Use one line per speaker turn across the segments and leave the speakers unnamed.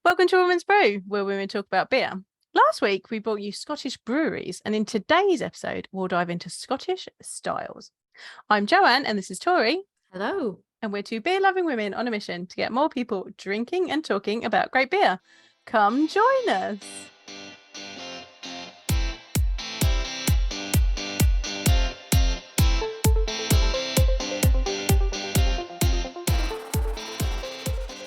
Welcome to Women's Brew, where women talk about beer. Last week, we brought you Scottish breweries, and in today's episode, we'll dive into Scottish styles. I'm Joanne, and this is Tori.
Hello.
And we're two beer-loving women on a mission to get more people drinking and talking about great beer. Come join us.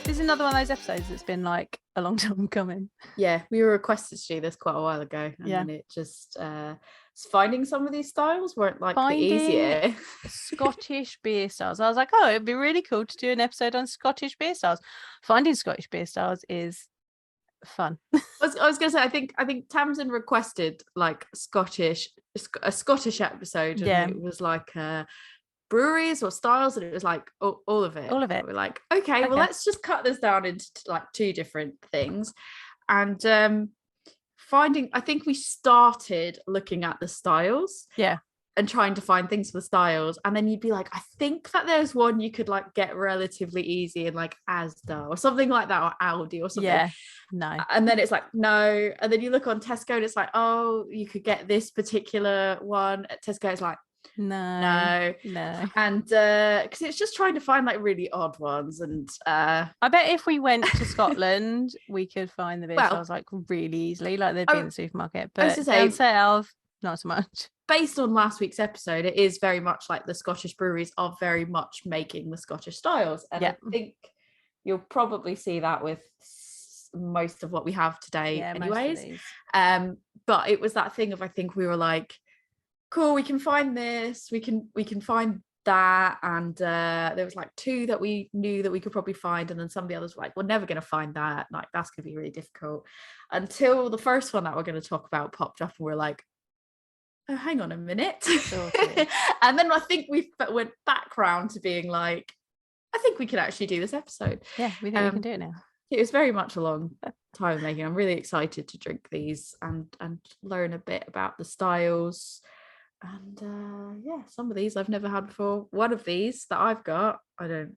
This is another one of those episodes that's been like a long time coming.
Yeah, we were requested to do this quite a while ago, and then it just finding some of these styles weren't like the easier.
Scottish beer styles. I was like, oh, it'd be really cool to do an episode on Scottish beer styles. Finding Scottish beer styles is fun.
I was gonna say, I think Tamsin requested like a Scottish episode, and it was like breweries or styles, and it was like all of it. We're like, okay, well, let's just cut this down into like two different things. And I think we started looking at the styles, and trying to find things for the styles, and then you'd be like, I think that there's one you could like get relatively easy in like Asda or something like that, or Aldi or something.
No.
And then it's like, no. And then you look on Tesco and it's like, oh, you could get this particular one at Tesco. It's like, no. And because it's just trying to find like really odd ones. And I
bet if we went to Scotland, we could find the beer styles like really easily, like they'd be in the supermarket. But down south, not so much.
Based on last week's episode, it is very much like the Scottish breweries are very much making the Scottish styles. And I think you'll probably see that with most of what we have today anyways. But it was that thing of, I think we were like, cool, we can find this, we can find that. And there was like two that we knew that we could probably find, and then some of the others were like, we're never going to find that, like that's going to be really difficult, until the first one that we're going to talk about popped up, and we're like, oh, hang on a minute. And then I think we went back round to being like, I think we can actually do this episode.
Yeah, we think we can do it now.
It was very much a long time making. I'm really excited to drink these and learn a bit about the styles. And some of these I've never had before. One of these that I've got, I don't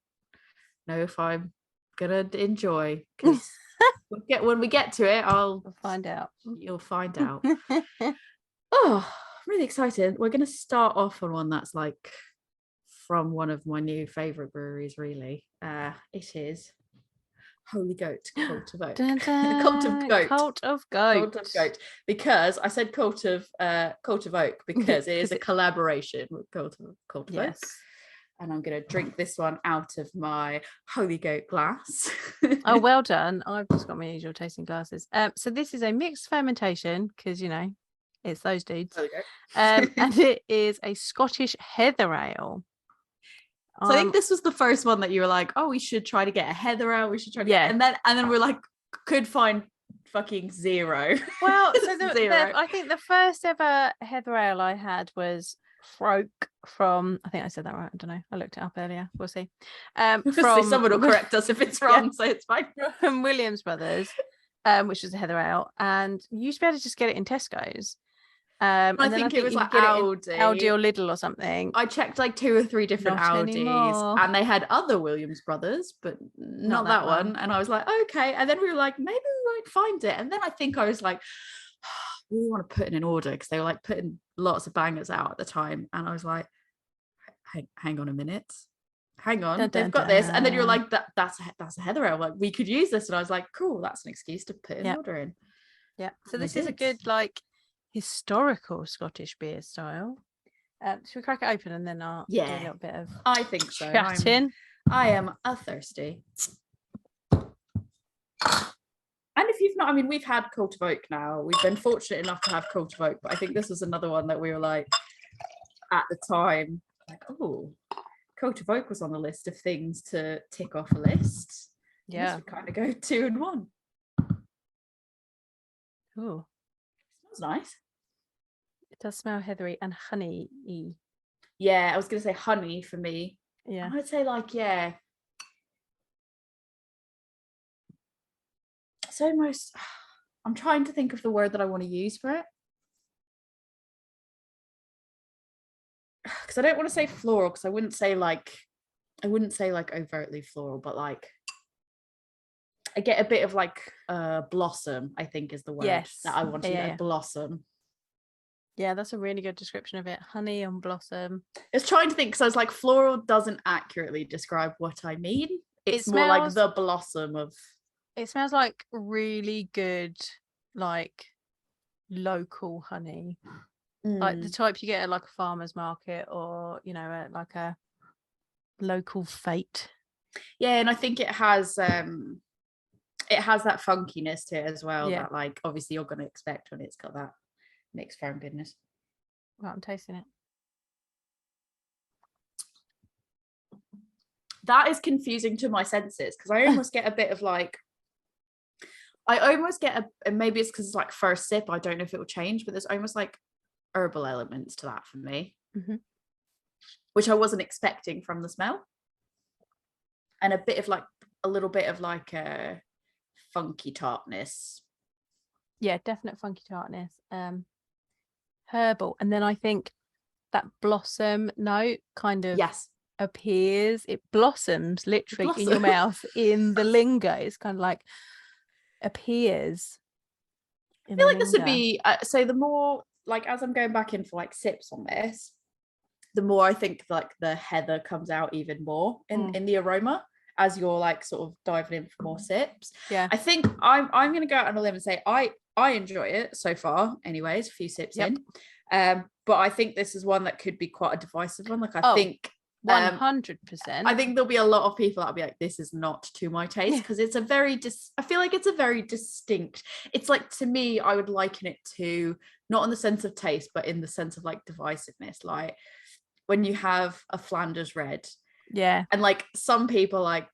know if I'm gonna enjoy, because when we get to it, we'll
find out.
You'll find out. Oh, I'm really excited. We're going to start off on one that's like from one of my new favorite breweries, really. It is Holy Goat, Cult of Oak. Cult of Goat.
Cult of Goat.
Cult of Goat. Because I said Cult of Oak because it is a collaboration with Cult of Oak. And I'm going to drink this one out of my Holy Goat glass.
Oh, well done. I've just got my usual tasting glasses. So this is a mixed fermentation, because, you know, it's those dudes. And it is a Scottish heather ale.
So I think this was the first one that you were like, oh, we should try to get a heather ale. We should try to get, and then we're like, could find fucking zero.
Well, so I think the first ever heather ale I had was Froke from, I think I said that right, I don't know, I looked it up earlier, we'll see.
Someone will correct us if it's wrong, so it's fine.
From Williams Brothers, which was a heather ale, and you used to be able to just get it in Tesco's.
I think it was like Aldi
or Lidl or something.
I checked like 2 or 3 different Aldis, and they had other Williams Brothers, but not that one. And I was like, okay. And then we were like, maybe we won't find it. And then I think I was like, we really want to put in an order, because they were like putting lots of bangers out at the time. And I was like, hang on a minute. Hang on, they've got this. And then you're like, that's a heather ale. Like, we could use this. And I was like, cool, that's an excuse to put an order in.
Yeah. So this is a good like historical Scottish beer style. Should we crack it open and then I'll do a little bit of
I think so.
chatting?
I am thirsty. And if you've not, I mean, we've had Cult of Oak now. We've been fortunate enough to have Cult of Oak, but I think this was another one that we were like, at the time, like, oh, Cult of Oak was on the list of things to tick off a list.
Yeah.
This would kind of go 2 in 1.
Oh.
Smells nice.
It does smell heathery and honey-y.
Yeah, I was going to say honey for me.
Yeah.
I'd say like, it's almost, I'm trying to think of the word that I want to use for it. Because I don't want to say floral, because I wouldn't say like overtly floral, but like, I get a bit of like blossom, I think is the word that I want to like blossom.
Yeah, that's a really good description of it. Honey and blossom.
I was trying to think because I was like, floral doesn't accurately describe what I mean. It's more like the blossom of.
It smells like really good, like local honey, like the type you get at like a farmer's market or, you know, at like a local fete.
Yeah, and I think it has that funkiness to it as well. That like obviously you're going to expect when it's got that mixed foam goodness.
Right, I'm tasting it.
That is confusing to my senses because I almost get a bit of like, and maybe it's because it's like first sip, I don't know if it will change, but there's almost like herbal elements to that for me, which I wasn't expecting from the smell. And a little bit of like a funky tartness.
Yeah, definite funky tartness. Herbal. And then I think that blossom note kind of appears. It blossoms literally in your mouth in the lingo. It's kind of like appears.
I feel like this would be so the more like as I'm going back in for like sips on this, the more I think like the heather comes out even more in the aroma as you're like sort of diving in for more sips.
Yeah,
I think I'm going to go out on a limb and say I enjoy it so far. Anyways, a few sips in, but I think this is one that could be quite a divisive one. Like I think
100%.
I think there'll be a lot of people that'll be like, this is not to my taste because it's a very I feel like it's a very distinct. It's like, to me, I would liken it to not in the sense of taste, but in the sense of like divisiveness. Like when you have a Flanders red, and like some people like,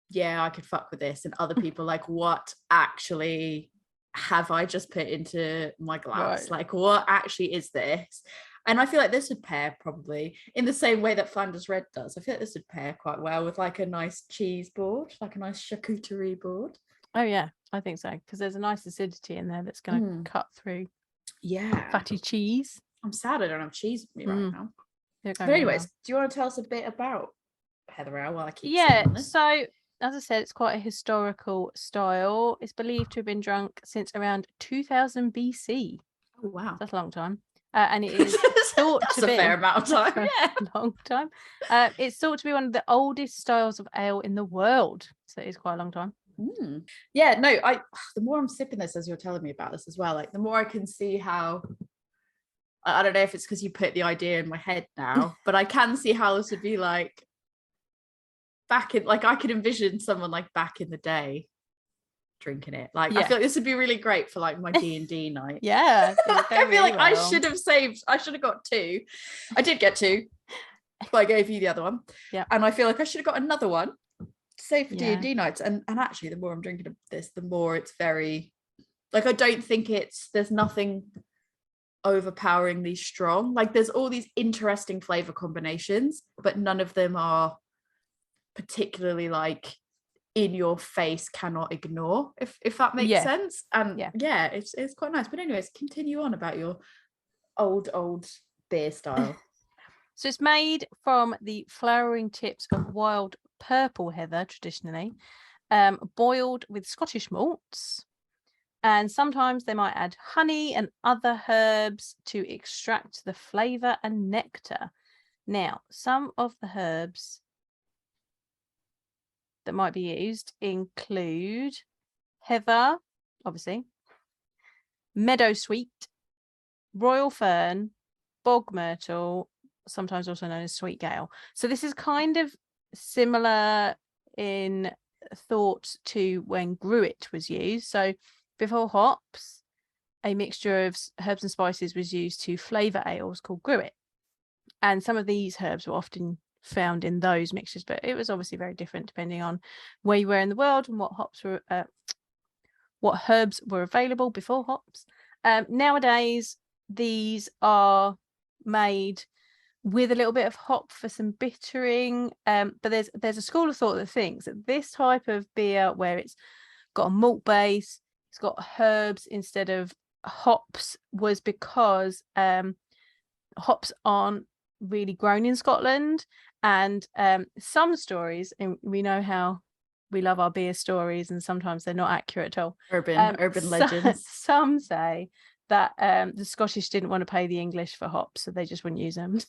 yeah, I could fuck with this, and other people like, what actually have I just put into my glass? Like, what actually is this? And I feel like this would pair probably in the same way that Flanders Red does. I feel like this would pair quite well with like a nice cheese board, like a nice charcuterie board.
Oh yeah, I think so, because there's a nice acidity in there that's going to cut through fatty cheese.
I'm sad I don't have cheese with me right now. But anyways, do you want to tell us a bit about Heather Ale while I keep sipping this?
So as I said, it's quite a historical style. It's believed to have been drunk since around 2000 BC.
Oh wow,
that's a long time. And it is thought to be
a fair amount of time.
A long time. It's thought to be one of the oldest styles of ale in the world, so it is quite a long time.
Yeah, no, the more I'm sipping this as you're telling me about this as well, like the more I can see how, I don't know if it's because you put the idea in my head now, but I can see how this would be like back in, like I could envision someone like back in the day drinking it. Like I feel like this would be really great for like my D&D night.
I
feel really like well. I should have got 2. I did get 2, but I gave you the other one. And I feel like I should have got another one to save for D&D nights. And actually the more I'm drinking this, the more it's very like, I don't think there's nothing overpoweringly strong. Like there's all these interesting flavor combinations, but none of them are particularly like in your face, cannot ignore, if that makes sense. And it's quite nice. But anyways, continue on about your old beer style.
So it's made from the flowering tips of wild purple heather traditionally, boiled with Scottish malts, and sometimes they might add honey and other herbs to extract the flavour and nectar. Now, some of the herbs that might be used include heather, obviously, meadowsweet, royal fern, bog myrtle, sometimes also known as sweet gale. So this is kind of similar in thought to when gruit was used. So before hops, a mixture of herbs and spices was used to flavour ales called gruit. And some of these herbs were often found in those mixtures, but it was obviously very different depending on where you were in the world and what herbs were available before hops. Nowadays, these are made with a little bit of hop for some bittering, but there's a school of thought that thinks that this type of beer, where it's got a malt base, it's got herbs instead of hops, was because hops aren't really grown in Scotland. And some stories, and we know how we love our beer stories, and sometimes they're not accurate at all.
Urban legends.
Some say that the Scottish didn't want to pay the English for hops, so they just wouldn't use them.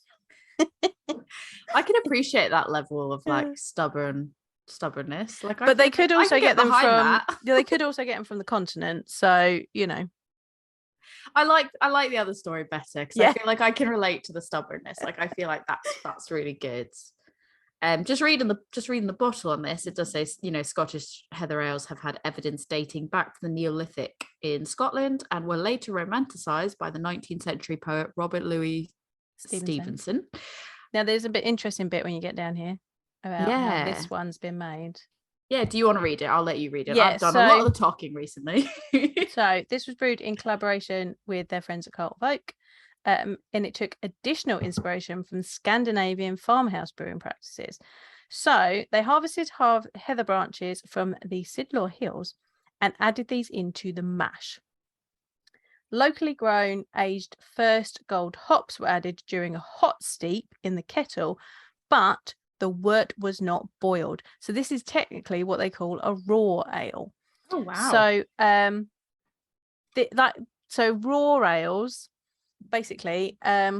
I can appreciate that level of like stubbornness. Like,
but they could also get them from they could also get them from the continent. So, you know.
I like the other story better, because I feel like I can relate to the stubbornness. Like, I feel like that's really good. Just reading the bottle on this, it does say, you know, Scottish heather ales have had evidence dating back to the Neolithic in Scotland and were later romanticized by the 19th century poet Robert Louis Stevenson.
Now, there's a bit interesting bit when you get down here about how this one's been made.
Yeah, do you want to read it? I'll let you read it.
Yeah,
I've done a lot of the talking recently.
So this was brewed in collaboration with their friends at Carlton Folk, and it took additional inspiration from Scandinavian farmhouse brewing practices. So they harvested heather branches from the Sidlaw Hills and added these into the mash. Locally grown, aged first gold hops were added during a hot steep in the kettle, but the wort was not boiled. So this is technically what they call a raw ale.
Oh wow!
So so raw ales, basically. I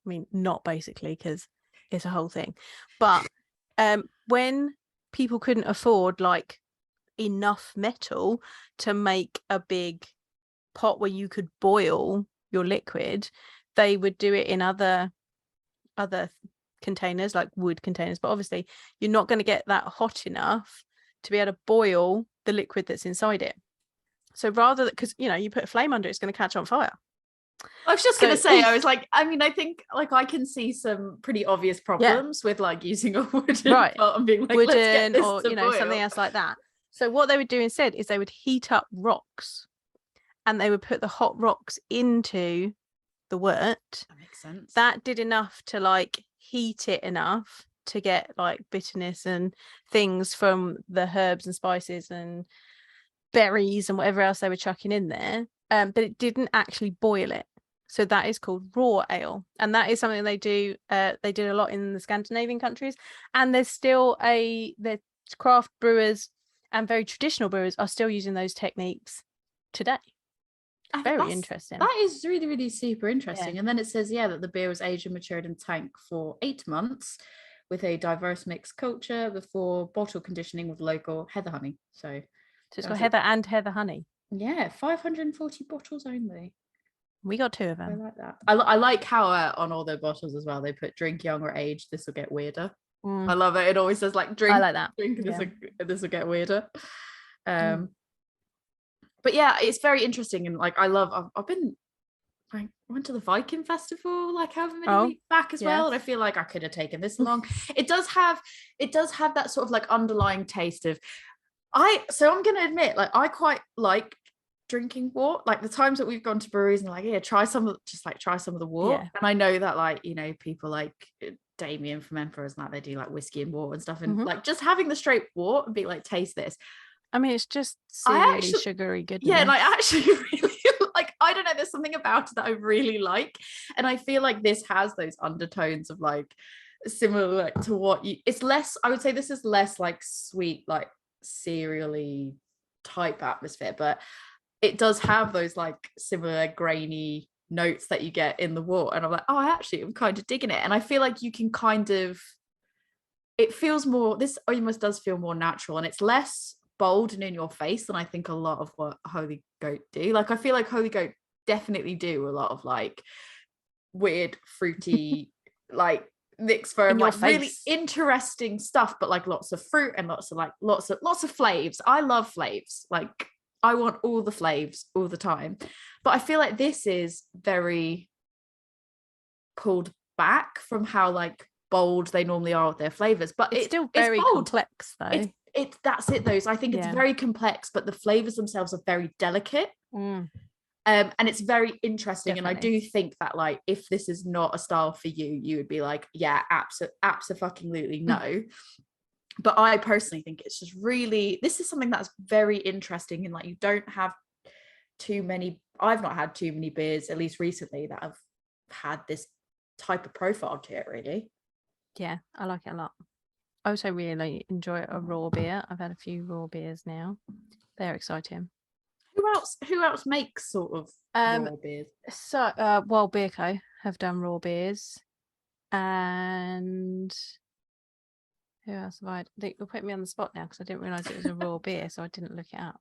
mean, not basically, because it's a whole thing. But when people couldn't afford like enough metal to make a big pot where you could boil your liquid, they would do it in other containers, like wood containers, but obviously you're not going to get that hot enough to be able to boil the liquid that's inside it. So rather than, because you know, you put a flame under it, it's going to catch on fire.
I was just going to say, I was like, I mean, I think like I can see some pretty obvious problems with like using a wooden pot and being like, let's get this or
you know,
boil.
something else like that. So what they would do instead is they would heat up rocks, and they would put the hot rocks into the wort.
That makes sense.
That did enough to like heat it enough to get like bitterness and things from the herbs and spices and berries and whatever else they were chucking in there. But it didn't actually boil it. So that is called raw ale. And that is something they do. They did a lot in the Scandinavian countries. And there's still the craft brewers and very traditional brewers are still using those techniques today. Very interesting.
That is really, really super interesting. And then it says, that the beer was aged and matured in tank for 8 months with a diverse mixed culture before bottle conditioning with local heather honey. So
it's got heather and heather honey.
Yeah, 540 bottles only.
We got 2 of them.
I like that. I like how on all their bottles as well, they put drink young or aged. This will get weirder. I love it. It always says like drink.
I like that.
Drink. This will get weirder. But yeah, it's very interesting, and like I went to the Viking Festival like however many weeks back as well, and I feel like I could have taken this along. It does have that sort of like underlying taste of so I'm gonna admit, like I quite like drinking wort. Like the times that we've gone to breweries and like try some of the wort, and I know that like, you know, people like Damien from Emperors and that they do like whiskey and wort and stuff, and like just having the straight wort and be like, taste this.
I mean, it's just really sugary goodness.
Yeah, and I actually really like, I don't know, there's something about it that I really like. And I feel like this has those undertones of like similar like, to what it's less, I would say this is less like sweet, like cereally type atmosphere, but it does have those like similar grainy notes that you get in the wort. And I'm like, I'm kind of digging it. And I feel like you can kind of, it feels more, this almost does feel more natural, and it's less bold and in your face than I think a lot of what Holy Goat do. Like I feel like Holy Goat definitely do a lot of like weird fruity like mix for like really interesting stuff, but like lots of fruit and lots of flavs. I love flavs. Like I want all the flavs all the time, but I feel like this is very pulled back from how like bold they normally are with their flavors, but it's still very
complex though.
That's it though. So I think it's very complex, but the flavors themselves are very delicate. And it's very interesting. Definitely. And I do think that like if this is not a style for you, you would be like, yeah, absolutely no. But I personally think it's just really, this is something that's very interesting, and like you don't have I've not had too many beers, at least recently, that have had this type of profile to it really.
Yeah, I like it a lot. also really enjoy a raw beer. I've had a few raw beers now. They're exciting.
Who else makes sort of raw beers?
So Wild Beer Co. have done raw beers. And who else have I? You'll put me on the spot now because I didn't realise it was a raw beer, so I didn't look it up.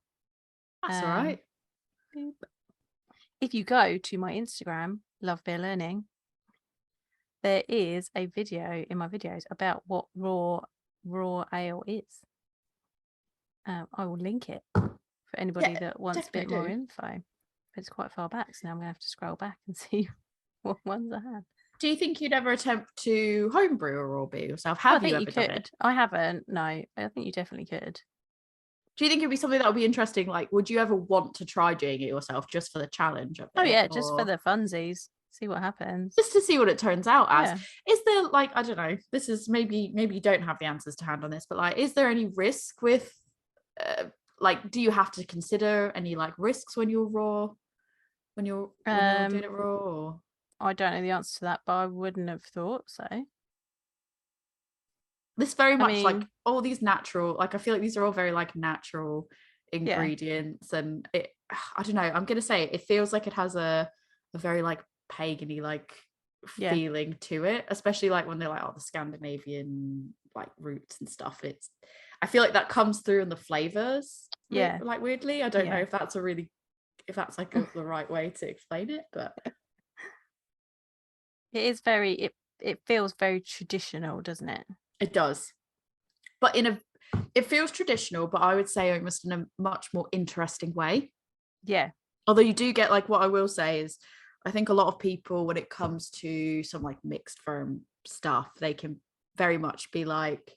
That's all right.
If you go to my Instagram, Love Beer Learning, there is a video in my videos about what raw ale is. I will link it for anybody that wants a bit more info. It's quite far back, so now I'm going to have to scroll back and see what ones I had.
Do you think you'd ever attempt to homebrew a raw beer yourself? Have you ever done it?
I haven't. No, I think you definitely could.
Do you think it'd be something that would be interesting? Like, would you ever want to try doing it yourself just for the challenge of it?
Oh yeah, just for the funsies. See what happens.
Just to see what it turns out as. Yeah. Is there, like, I don't know, this is maybe you don't have the answers to hand on this, but like, is there any risk with like, do you have to consider any like risks when you're doing it raw? Or?
I don't know the answer to that, but I wouldn't have thought so.
This very much like all these natural, like I feel like these are all very like natural ingredients, and it, I don't know, I'm gonna say it feels like it has a very like pagan-y like feeling to it, especially like when they're like, oh, the Scandinavian like roots and stuff. I feel like that comes through in the flavors, like weirdly. I don't know if that's like the right way to explain it, but
it is very, it feels very traditional, doesn't it?
It does, but it feels traditional, but I would say almost in a much more interesting way.
Yeah.
Although you do get, like, what I will say is, I think a lot of people, when it comes to some like mixed firm stuff, they can very much be like,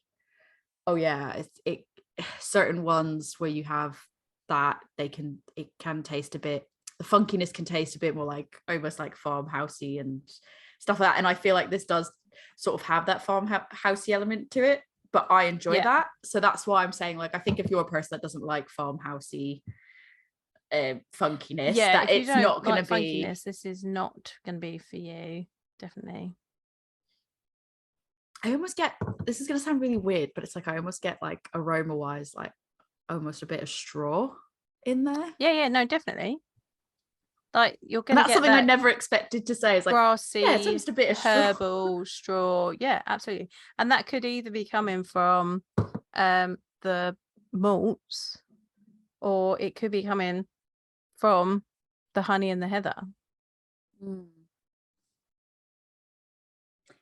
oh yeah, it certain ones where you have that, it can taste a bit, the funkiness can taste a bit more like almost like farmhousey and stuff like that. And I feel like this does sort of have that farmhousey element to it, but I enjoy that. So that's why I'm saying, like, I think if you're a person that doesn't like farmhousey funkiness, that it's not going to be
funkiness, this is not going to be for you, definitely.
I almost get, this is going to sound really weird, but it's like I almost get like aroma wise like almost a bit of straw in there.
No, definitely. Like you're gonna
that's
get
something
that
I never expected to say. Is like
grassy,
it's almost a bit of
herbal straw. Yeah, absolutely. And that could either be coming from the malts, or it could be coming from the honey and the heather.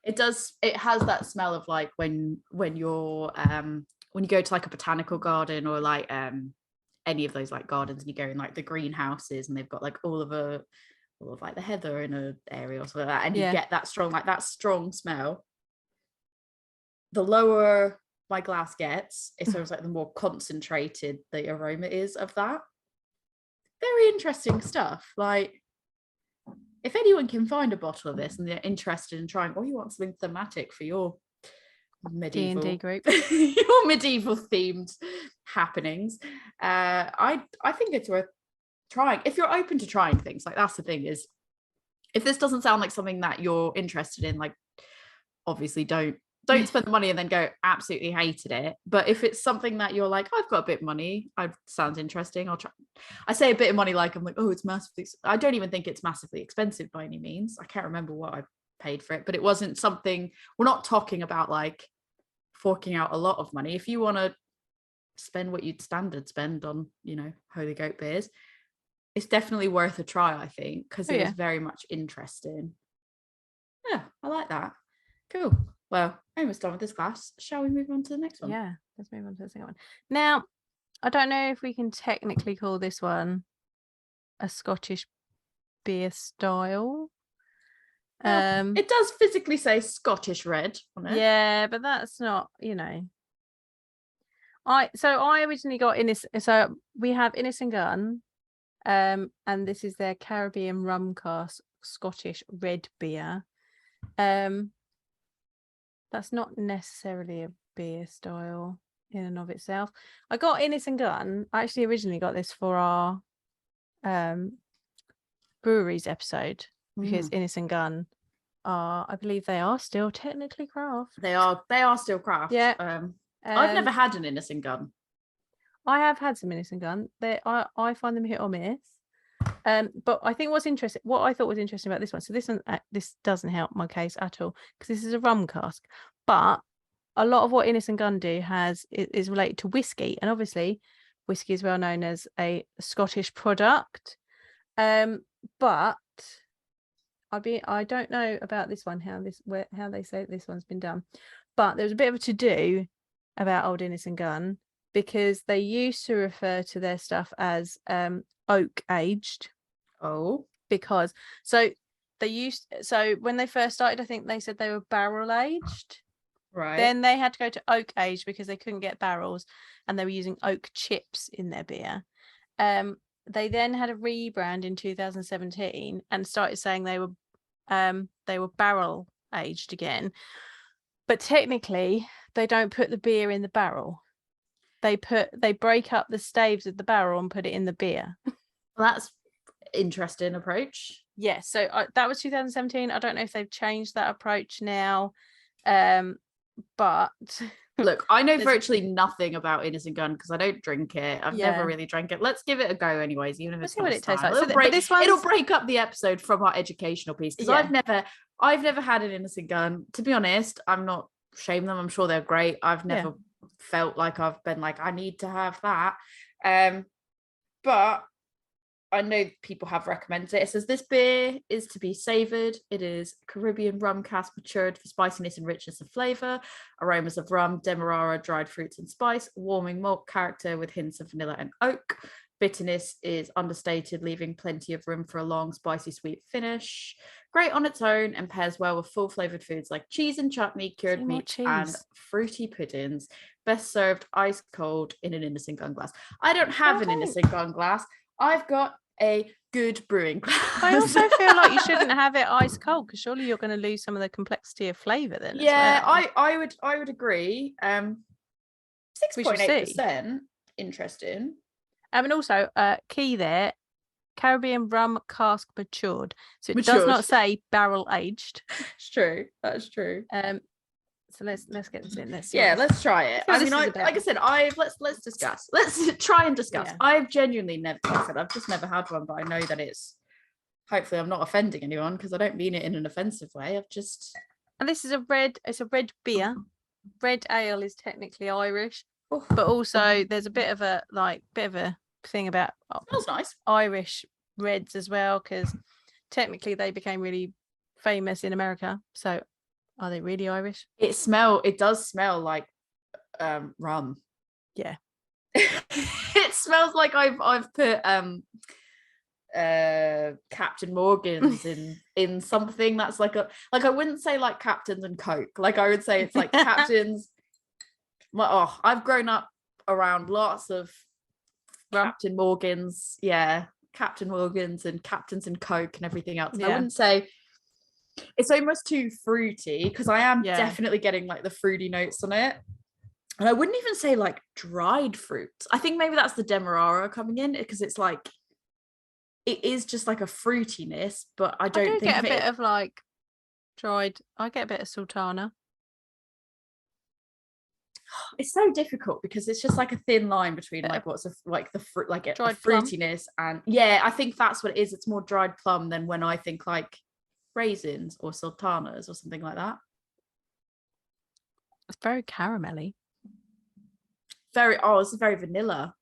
It does. It has that smell of like when you're when you go to like a botanical garden or like any of those like gardens, and you go in like the greenhouses and they've got like all of like the heather in an area or something like that, and you get that strong smell. The lower my glass gets, it's almost like the more concentrated the aroma is of that. Very interesting stuff. Like, if anyone can find a bottle of this and they're interested in trying, or you want something thematic for your medieval
D&D group,
your medieval themed happenings, I think it's worth trying if you're open to trying things. Like, that's the thing, is if this doesn't sound like something that you're interested in, like, obviously don't spend the money and then go absolutely hated it. But if it's something that you're like, I've got a bit of money, sounds interesting, I'll try. I say a bit of money like I'm like, oh, it's massively, I don't even think it's massively expensive by any means. I can't remember what I paid for it, but it wasn't something, we're not talking about like forking out a lot of money. If you want to spend what you'd standard spend on, you know, Holy Goat beers, it's definitely worth a try, I think, because it is very much interesting. Yeah, I like that. Cool. Well, I'm almost done with this glass. Shall we move on to the next one?
Yeah, let's move on to the second one. Now, I don't know if we can technically call this one a Scottish beer style.
It does physically say Scottish red on it.
Yeah, but that's not, you know. I originally got Innis, so we have Innis Gunn, and this is their Caribbean rum cask Scottish red beer. That's not necessarily a beer style in and of itself. I got Innis Gunn. I actually originally got this for our breweries episode, because Innis Gunn I believe they are still technically craft.
They are still craft.
Yeah.
I've never had an Innis Gunn.
I have had some Innis Gunn. I find them hit or miss. But I think what I thought was interesting about this one, so this doesn't help my case at all because this is a rum cask, but a lot of what Innis Gunn do is related to whiskey, and obviously whiskey is well known as a Scottish product. But I don't know about this one how they say this one's been done, but there's a bit of a to-do about old Innis Gunn because they used to refer to their stuff as oak aged.
Oh,
because when they first started, I think they said they were barrel aged.
Right.
Then they had to go to oak aged because they couldn't get barrels, and they were using oak chips in their beer. They then had a rebrand in 2017 and started saying they were barrel aged again. But technically, they don't put the beer in the barrel. They break up the staves of the barrel and put it in the beer.
Well, that's interesting approach.
Yeah, so that was 2017. I don't know if they've changed that approach now, but
look, I know virtually nothing about Innis Gunn because I don't drink it. I've never really drank it. Let's give it a go anyways, even if it's not tastes like. It'll break up the episode from our educational piece because I've never had an Innis Gunn. To be honest, I'm not shame them. I'm sure they're great. I've never felt like I've been like I need to have that. But I know people have recommended it. It says this beer is to be savoured. It is Caribbean rum cask matured for spiciness and richness of flavour, aromas of rum, demerara, dried fruits and spice, warming malt character with hints of vanilla and oak. Bitterness is understated, leaving plenty of room for a long, spicy, sweet finish. Great on its own and pairs well with full flavoured foods like cheese and chutney, cured meat, and fruity puddings. Best served ice cold in an Innis Gunn glass. I don't have an Innis Gunn glass. I've got a good brewing glass.
I also feel like you shouldn't have it ice cold because surely you're going to lose some of the complexity of flavour then.
Yeah,
as well.
I would agree. 6.8%. Interesting.
And also, key there, Caribbean rum cask matured. So it does not say barrel aged.
It's true. That's true.
So let's get this in. Let's
try it. I mean, like I said, let's discuss. Let's try and discuss. Yeah. I've genuinely never, like I said, I've just never had one, but I know that it's. Hopefully, I'm not offending anyone because I don't mean it in an offensive way.
And this is it's a red beer. Red ale is technically Irish, but also there's a bit of a thing about
smells nice
Irish reds as well because technically they became really famous in America. So. Are they really Irish?
It does smell like rum.
Yeah.
It smells like I've put Captain Morgan's in something that's like I wouldn't say like Captain's and Coke. Like I would say it's like Captain's. I've grown up around lots of Captain Morgan's, Captain Morgan's and Captain's and Coke and everything else. And I wouldn't say it's almost too fruity because I am definitely getting like the fruity notes on it. And I wouldn't even say like dried fruits. I think maybe that's the demerara coming in because it's like it is just like a fruitiness, but I don't think
get a bit of like dried. I get a bit of sultana.
It's so difficult because it's just like a thin line between like what's like the fruit, like a fruitiness plum. And I think that's what it is. It's more dried plum than when I think like raisins or sultanas or something like that.
It's very caramelly.
It's very vanilla.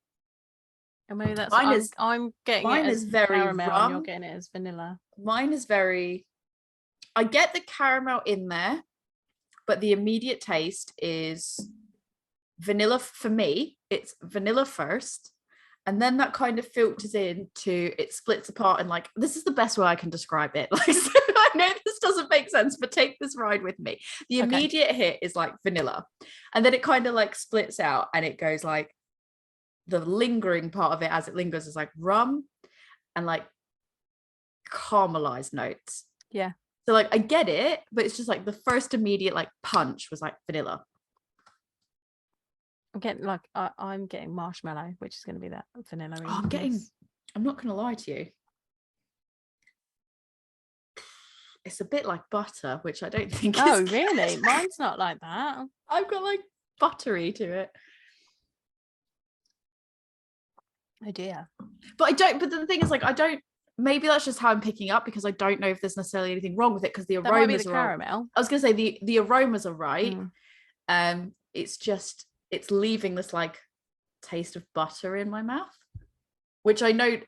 And maybe that's I'm getting
mine
it
is very
caramel
rum.
And you're getting it as vanilla.
Mine is very I get the caramel in there, but the immediate taste is vanilla. For me, it's vanilla first. And then that kind of filters into it splits apart and like this is the best way I can describe it. Like so I know this doesn't make sense, but take this ride with me. The immediate hit is like vanilla, and then it kind of like splits out and it goes like the lingering part of it as it lingers is like rum and like caramelized notes.
Yeah.
So like I get it, but it's just like the first immediate like punch was like vanilla.
I'm getting marshmallow, which is going to be that vanilla.
I'm not going to lie to you. it's a bit like butter, which I don't think
Oh,
is
really?
good.
Mine's not like that.
I've got like buttery to it.
Oh dear.
But the thing is, like, maybe that's just how I'm picking up, because I don't know if there's necessarily anything wrong with it, because the
That might be
aromas
the
are
caramel.
I was gonna say the aromas are right. It's just, it's leaving this like taste of butter in my mouth, which I know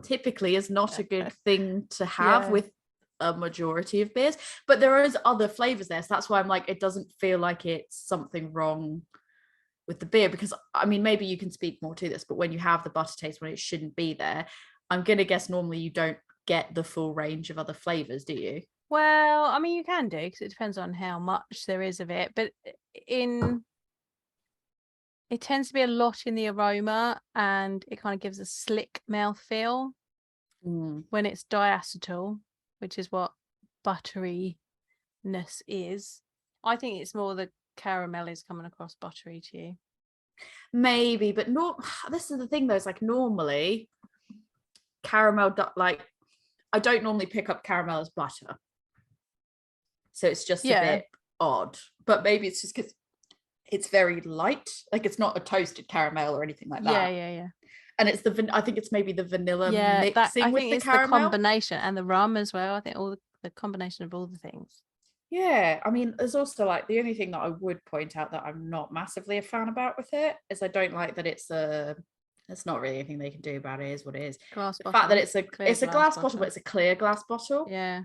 typically is not a good thing to have with a majority of beers, but there is other flavors there, so that's why I'm like, it doesn't feel like it's something wrong with the beer, because I mean, maybe you can speak more to this, but when you have the butter taste when it shouldn't be there, I'm gonna guess normally you don't get the full range of other flavors, do you?
Well, I mean, you can do, because it depends on how much there is of it, but it tends to be a lot in the aroma, and it kind of gives a slick mouthfeel when it's diacetyl, which is what butteriness is. I think it's more the caramel is coming across buttery to you.
Maybe, but this is the thing though, it's like normally caramel, like I don't normally pick up caramel as butter, so it's just a bit odd, but maybe it's just because it's very light, like it's not a toasted caramel or anything like that.
Yeah.
And it's I think it's maybe the vanilla mixing
I
with
think
the
it's
caramel.
the combination, and the rum as well. I think all the combination of all the things.
Yeah, I mean, there's also like the only thing that I would point out that I'm not massively a fan about with it is I don't like that it's not really anything they can do about it. Is what it is.
Glass
the
bottle.
Fact that it's a glass bottle, but it's a clear glass bottle.
Yeah,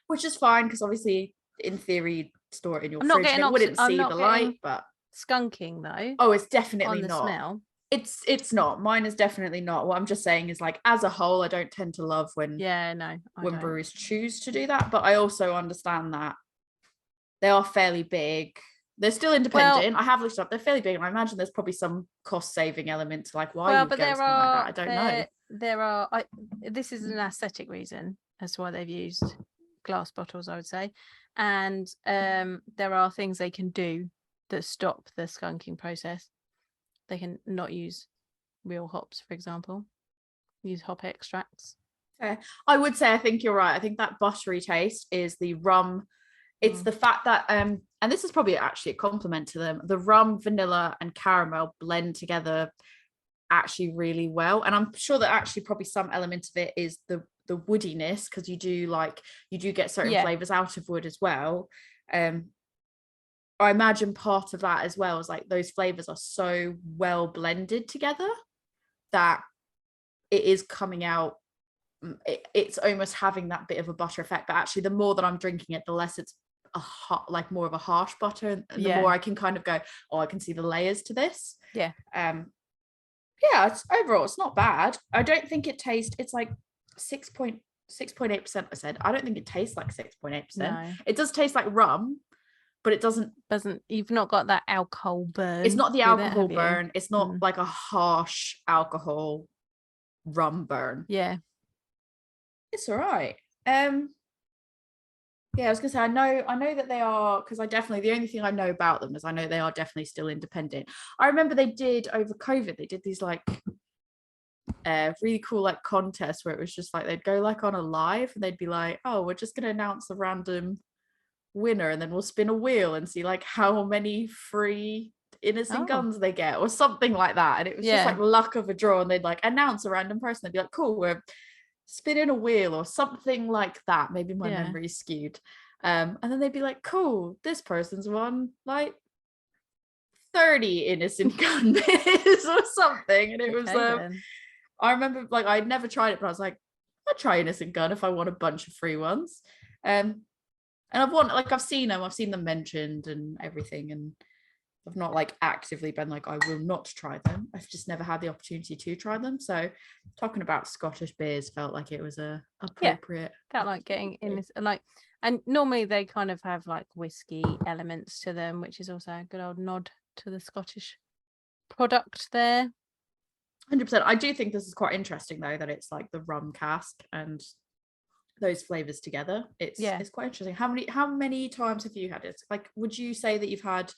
which is fine, because obviously in theory store it in your
I'm
fridge
not
and it wouldn't see the light, but
skunking though.
Oh, it's definitely
on the
not.
Smell.
It's not. Mine is definitely not. What I'm just saying is, like, as a whole, I don't tend to love when breweries choose to do that, but I also understand that they are fairly big. They're still independent. I have looked up. They're fairly big, and I imagine there's probably some cost-saving element to like why you would go something like that. I don't know.
There are. This is an aesthetic reason as to why they've used glass bottles, I would say, and there are things they can do that stop the skunking process. They can not use real hops, for example. Use hop extracts.
I would say I think you're right. I think that buttery taste is the rum. It's the fact that and this is probably actually a compliment to them, the rum, vanilla and caramel blend together actually really well, and I'm sure that actually probably some element of it is the woodiness, because you do get certain flavors out of wood as well. I imagine part of that as well is like those flavors are so well blended together that it is coming out, it's almost having that bit of a butter effect, but actually the more that I'm drinking it, the less it's a hot, like more of a harsh butter, and the more I can kind of go, oh, I can see the layers to this. Overall it's not bad. I don't think it tastes, it's like 6.8%. I said I don't think it tastes like 6.8%.
No.
It does taste like rum, but it doesn't,
you've not got that alcohol burn.
It's not the alcohol burn. It's not like a harsh alcohol rum burn. It's all right. I was gonna say, I know that they are, because the only thing I know about them is I know they are definitely still independent. I remember they did over COVID, they did these like really cool like contests where it was just like they'd go like on a live and they'd be like, oh, we're just gonna announce a random winner and then we'll spin a wheel and see like how many free Innis Guns they get or something like that. And it was just like luck of a draw, and they'd like announce a random person. They'd be like, cool, we're spinning a wheel or something like that. Maybe my memory is skewed. And then they'd be like, cool, this person's won like 30 Innis Gunn beers or something. And it was I remember like I'd never tried it, but I was like, I'll try Innis Gunn if I want a bunch of free ones. And I've seen them mentioned and everything, and I've not like actively been like, I will not try them. I've just never had the opportunity to try them. So talking about Scottish beers felt like it was a appropriate.
Felt like getting in this, like, and normally they kind of have like whiskey elements to them, which is also a good old nod to the Scottish product there.
100%. I do think this is quite interesting though, that it's like the rum cask and those flavors together. It's quite interesting. How many times have you had it? Like, would you say that you've had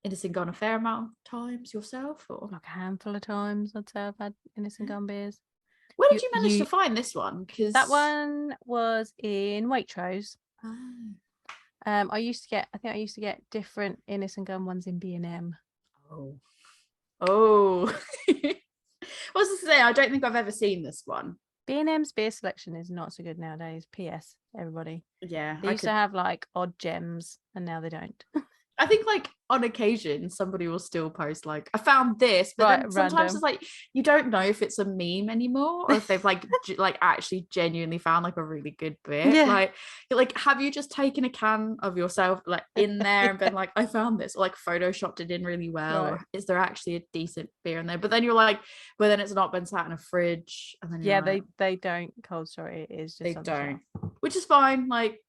Innis Gunn a fair amount of times yourself, or
like a handful of times? I'd say I've had Innis Gunn beers.
Where did you manage to find this one? Because
that one was in Waitrose. I used to get different Innis Gunn ones in B&M.
Oh. What's to say? I don't think I've ever seen this one.
B&M's beer selection is not so good nowadays. PS, everybody.
Yeah.
They used to have like odd gems, and now they don't.
I think like on occasion somebody will still post like, I found this, but then sometimes
random.
it's like you don't know if it's a meme anymore or if they've like like actually genuinely found like a really good bit.
Yeah.
Like have you just taken a can of yourself like in there and been like, I found this, or like photoshopped it in really well, or is there actually a decent beer in there? But then you're like, but then it's not been sat in a fridge, and then
they don't cold store it. It is just
they don't, which is fine. Like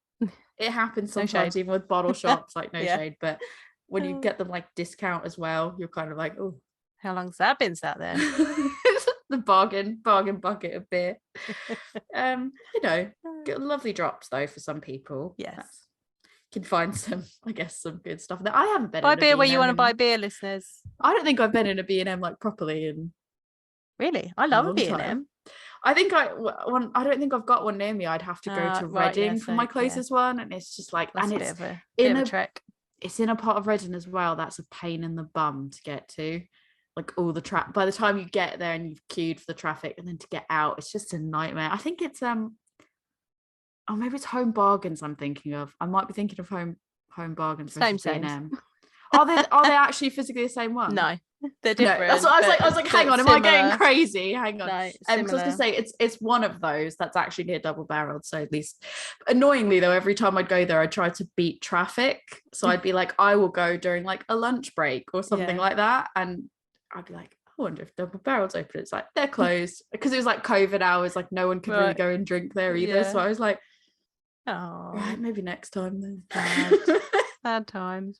it happens sometimes, even with bottle shops, like no shade, but when you get them like discount as well, you're kind of like, oh,
how long's that been sat there?
The bargain bucket of beer. You know, get lovely drops though for some people.
Yes,
can find some, I guess, some good stuff. That I haven't been
buy
in
beer where you want to buy beer, listeners.
I don't think I've been in a B&M like properly in
really. I love a B&M.
I don't think I've got one near me. I'd have to go to Reading for my closest one, and it's just like,
that's
and
it's
bit
of a trek.
It's in a part of Reading as well. That's a pain in the bum to get to. Like all the by the time you get there and you've queued for the traffic, and then to get out, it's just a nightmare. I think it's maybe it's Home Bargains I'm thinking of. I might be thinking of Home Bargains versus B&M. Are they actually physically the same one?
No, they're different.
No, that's what I was like, hang on, am I getting crazy? Hang on.
No,
because I was gonna say it's one of those that's actually near double barreled. So at least, annoyingly though, every time I'd go there, I tried to beat traffic. So I'd be like, I will go during like a lunch break or something like that, and I'd be like, I wonder if double barrel's open. It's like they're closed, because it was like COVID hours, like no one could really go and drink there either. So I was like,
oh,
right, maybe next time then.
Bad times.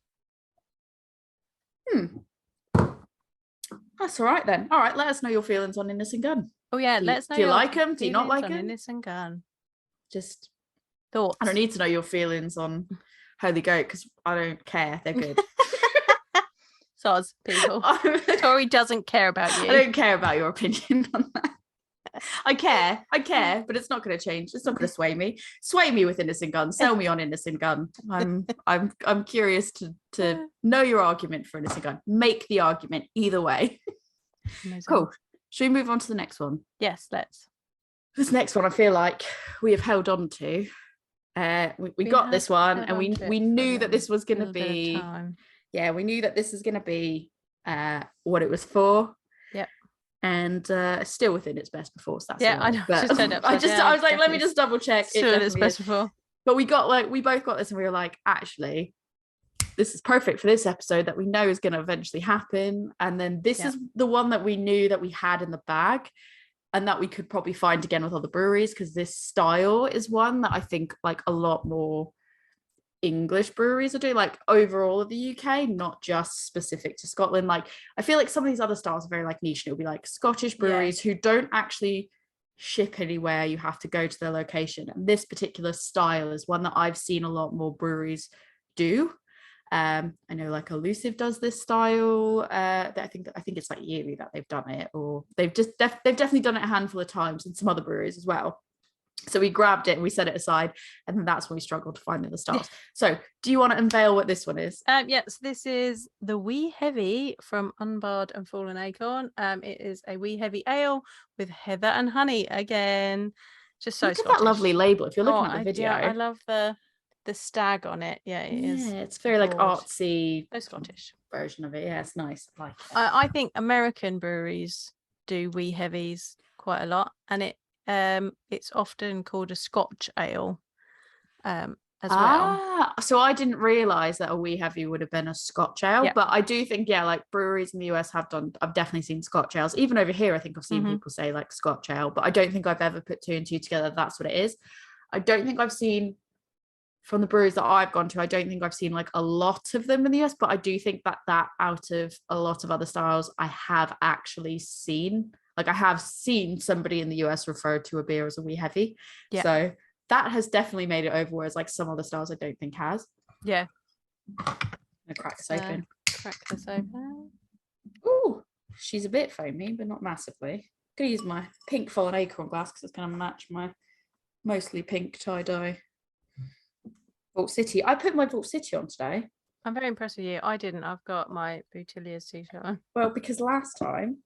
That's all right then. All right, let us know your feelings on Innis Gunn.
Oh yeah, let us know.
Do you like them? Do you not like them?
Innis Gunn.
Just
thoughts.
I don't need to know your feelings on Holy Goat because I don't care. They're good.
Soz, people. Tori doesn't care about you.
I don't care about your opinion on that. I care, but it's not going to change. It's not going to sway me. Sway me with Innis Gunn. Sell me on Innis Gunn. I'm curious to know your argument for Innis Gunn. Make the argument either way. Amazing. Cool. Should we move on to the next one?
Yes, let's.
This next one, I feel like we have held on to. We got this one, and we knew that this was going to be. Yeah, we knew that this was going to be what it was for.
Yep.
And still within its best before. So that's
I know.
But I was like, let me just double check.
Still its best before.
But we both got this, and we were like, actually, this is perfect for this episode that we know is going to eventually happen. And then this is the one that we knew that we had in the bag, and that we could probably find again with other breweries, because this style is one that I think like a lot more English breweries are doing, like overall of the UK, not just specific to Scotland. Like I feel like some of these other styles are very like niche, and it'll be like Scottish breweries who don't actually ship anywhere. You have to go to their location, and this particular style is one that I've seen a lot more breweries do. I know like Elusive does this style. I think it's like yearly that they've done it, or they've definitely done it a handful of times, and some other breweries as well. So we grabbed it and we set it aside, and then that's when we struggled to find the styles. So do you want to unveil what this one is?
Yes, this is the Wee Heavy from Unbarred and Fallen Acorn. It is a Wee Heavy ale with heather and honey again. Just so
look at that lovely label. If you're looking at the video,
I love the stag on it. Yeah, it is.
It's very like artsy,
so Scottish
version of it. Yeah, it's nice. I like it.
I think American breweries do Wee Heavies quite a lot, and it's often called a Scotch ale as well.
So I didn't realize that a Wee Heavy would have been a Scotch ale, but I do think like breweries in the US I've definitely seen Scotch ales. Even over here I think I've seen people say like Scotch ale, but I don't think I've ever put two and two together. That's what it is. I don't think I've seen, from the breweries that I've gone to, I don't think I've seen like a lot of them in the US, but I do think that out of a lot of other styles I have actually seen. Like I have seen somebody in the US refer to a beer as a Wee Heavy. Yeah. So that has definitely made it over, whereas like some other styles I don't think has.
Yeah.
I'm gonna crack this open.
Crack this open.
Ooh, she's a bit foamy, but not massively. gonna use my pink fallen acorn glass because it's gonna match my mostly pink tie-dye Vault City. I put my Vault City on today.
I'm very impressed with you. I didn't. I've got my Boutiliers t-shirt on.
Well, because last time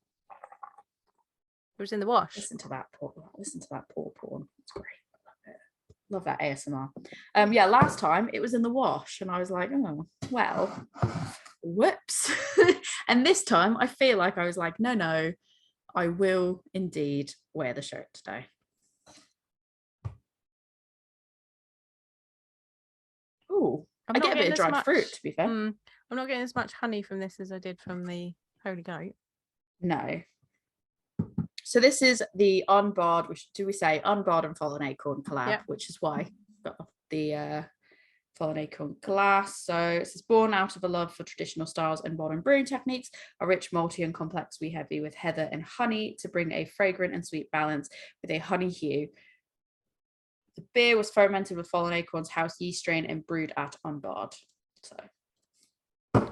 it was in the wash.
Listen to that poor porn. It's great. Love that ASMR. Yeah, last time it was in the wash and I was like, oh, well, whoops. And this time I feel like I was like, no, I will indeed wear the shirt today. Oh, I get a bit of dried fruit, to be fair.
I'm not getting as much honey from this as I did from the Holy Goat.
No. So this is the Unbarred, Unbarred and Fallen Acorn collab, which is why I've got the Fallen Acorn glass. So it says, born out of a love for traditional styles and modern brewing techniques, a rich, malty and complex wee heavy with heather and honey to bring a fragrant and sweet balance with a honey hue. The beer was fermented with Fallen Acorn's house yeast strain and brewed at Unbarred. So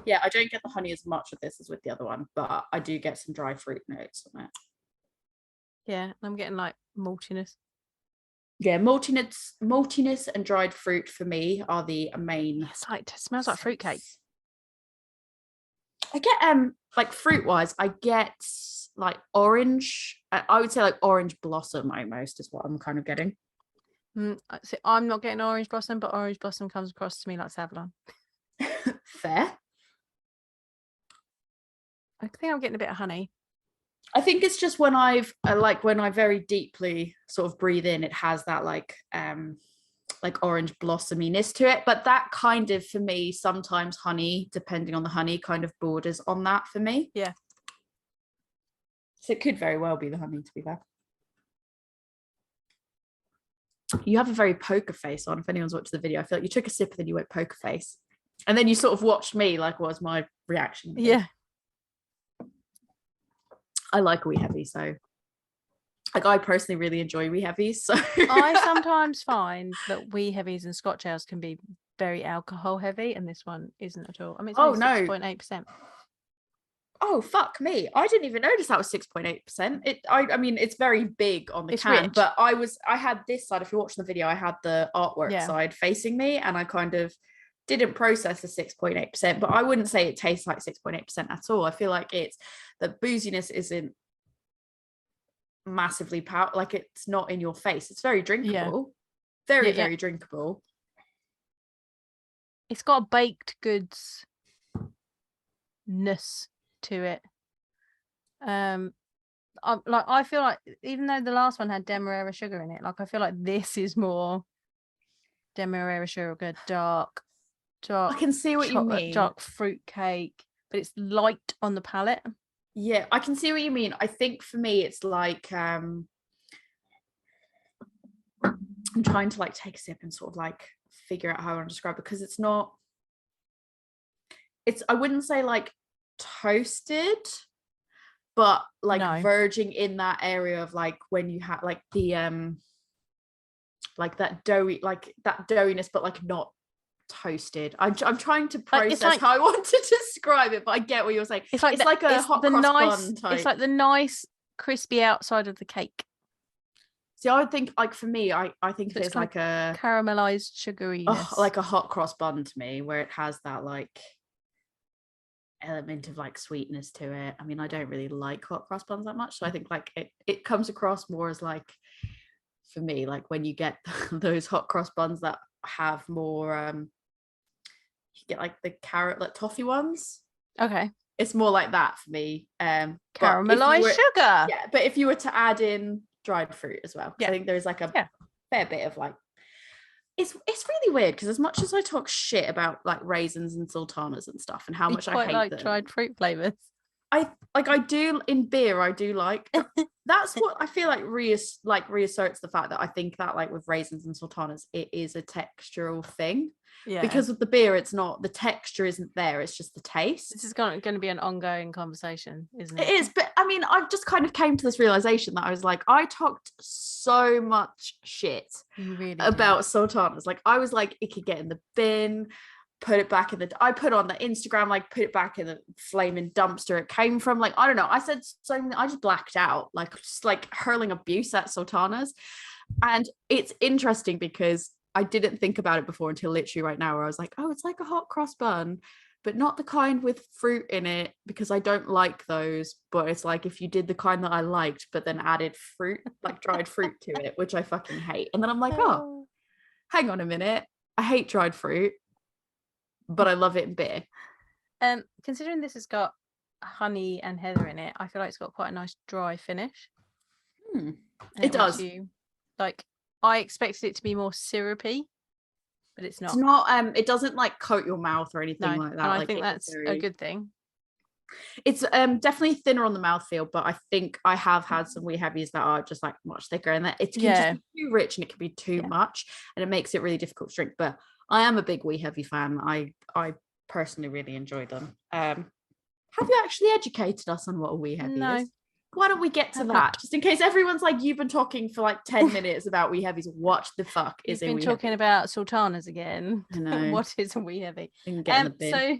yeah, I don't get the honey as much with this as with the other one, but I do get some dry fruit notes on it.
Yeah, I'm getting like maltiness.
Yeah, maltiness and dried fruit for me are the main.
It smells like fruitcake.
I get like fruit wise, I get like orange. I would say like orange blossom almost is what I'm kind of getting.
So I'm not getting orange blossom, but orange blossom comes across to me like Savlon.
Fair.
I think I'm getting a bit of honey.
I think it's just when I very deeply sort of breathe in, it has that like orange blossominess to it. But that kind of, for me, sometimes honey, depending on the honey, kind of borders on that for me.
Yeah.
So it could very well be the honey, to be fair. You have a very poker face on. If anyone's watched the video, I feel like you took a sip and then you went poker face. And then you sort of watched me, like, what was my reaction?
Yeah.
I like wee heavy, so like I personally really enjoy wee heavies. So
I sometimes find that wee heavies and Scotch ales can be very alcohol heavy, and this one isn't at all. I mean, it's only 6.8%.
Oh fuck me! I didn't even notice that was 6.8%. I mean, it's very big on the can, rich. But I had this side. If you're watching the video, I had the artwork side facing me, and I kind of didn't process the 6.8%, but I wouldn't say it tastes like 6.8% at all. I feel like it's the booziness isn't massively like it's not in your face. It's very drinkable. Very drinkable.
It's got a baked goods ness to it. I feel like even though the last one had demerara sugar in it, like I feel like this is more demerara sugar, dark. I
can see what you mean.
Dark fruit cake, but it's light on the palate.
Yeah, I can see what you mean. I think for me, it's like I'm trying to like take a sip and sort of like figure out how I want to describe it, because it's not. I wouldn't say like toasted, but like verging in that area of like when you have like the like that doughy, like that doughiness, but like not toasted. I'm trying to process how I want to describe it, but I get what you're saying. It's like a hot cross bun type.
It's like the nice crispy outside of the cake.
See, I would think like for me, I think it's like a
caramelized sugariness,
like a hot cross bun to me, where it has that like element of like sweetness to it. I mean, I don't really like hot cross buns that much, so I think like it comes across more as like, for me, like when you get those hot cross buns that have more you get like the carrot like toffee ones.
Okay,
it's more like that for me.
Caramelized sugar.
Yeah, but if you were to add in dried fruit as well, I think there's like a fair bit of like, it's really weird because as much as I talk shit about like raisins and sultanas and stuff and how much I hate
like
them,
dried fruit flavors.
I do in beer. I do like that's what I feel like reasserts the fact that I think that like with raisins and sultanas, it is a textural thing. Yeah. Because with the beer, it's not, the texture isn't there. It's just the taste.
This is going to be an ongoing conversation, isn't it?
It is, but I mean, I've just kind of came to this realization that I was like, I talked so much shit about sultanas. Like I was like, it could get in the bin. put it back in I put on the Instagram, like put it back in the flaming dumpster it came from. Like, I don't know. I said something, I just blacked out, like just like hurling abuse at sultanas. And it's interesting because I didn't think about it before until literally right now, where I was like, oh, it's like a hot cross bun, but not the kind with fruit in it, because I don't like those. But it's like if you did the kind that I liked, but then added fruit, like dried fruit to it, which I fucking hate. And then I'm like, oh, hang on a minute. I hate dried fruit, but I love it in beer.
Considering this has got honey and heather in it, I feel like it's got quite a nice dry finish.
It does.
Like, I expected it to be more syrupy, but it's not.
It's not. It doesn't like coat your mouth or anything like that.
And I
like,
think that's a good thing.
It's definitely thinner on the mouthfeel, but I think I have had some wee heavies that are just like much thicker, and that it can just be too rich and it can be too much, and it makes it really difficult to drink. But I am a big wee heavy fan. I personally really enjoy them. Have you actually educated us on what a wee heavy is? Why don't we get to that? Just in case everyone's like, you've been talking for like 10 minutes about wee heavies. What the fuck is a wee heavy?
You've been talking about sultanas again.
I know.
What is a wee heavy?
So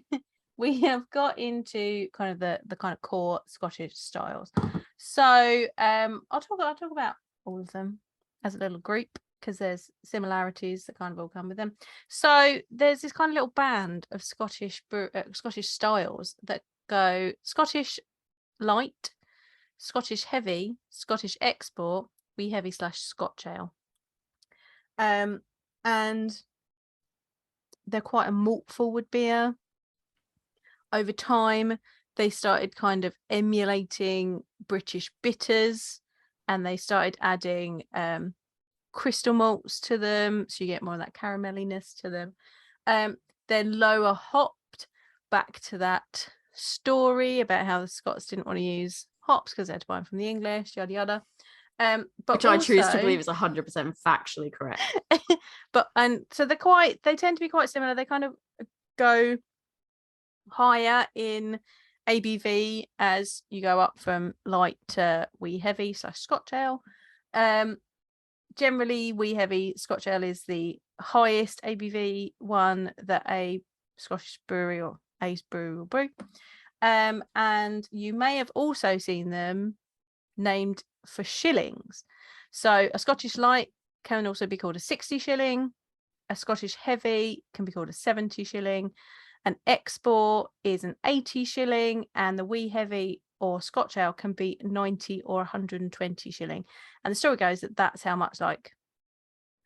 we have got into kind of the kind of core Scottish styles. So I'll talk about all of them as a little group, because there's similarities that kind of all come with them. So there's this kind of little band of Scottish styles that go Scottish light, Scottish heavy, Scottish export, wee heavy / Scotch ale. And they're quite a malt forward beer. Over time, they started kind of emulating British bitters, and they started adding crystal malts to them, so you get more of that caramelliness to them. Then lower hopped, back to that story about how the Scots didn't want to use hops because they had to buy them from the English, yada yada. But
which I choose to believe is 100% factually correct.
So they tend to be quite similar. They kind of go higher in ABV as you go up from light to wee heavy / Scotch ale. Generally, wee heavy Scotch ale is the highest ABV one that a Scottish brewery or a brewery will brew. And you may have also seen them named for shillings. So a Scottish light can also be called a 60 shilling. A Scottish heavy can be called a 70 shilling. An export is an 80 shilling, and the wee heavy or Scotch ale can be 90 or 120 shilling. And the story goes that that's how much like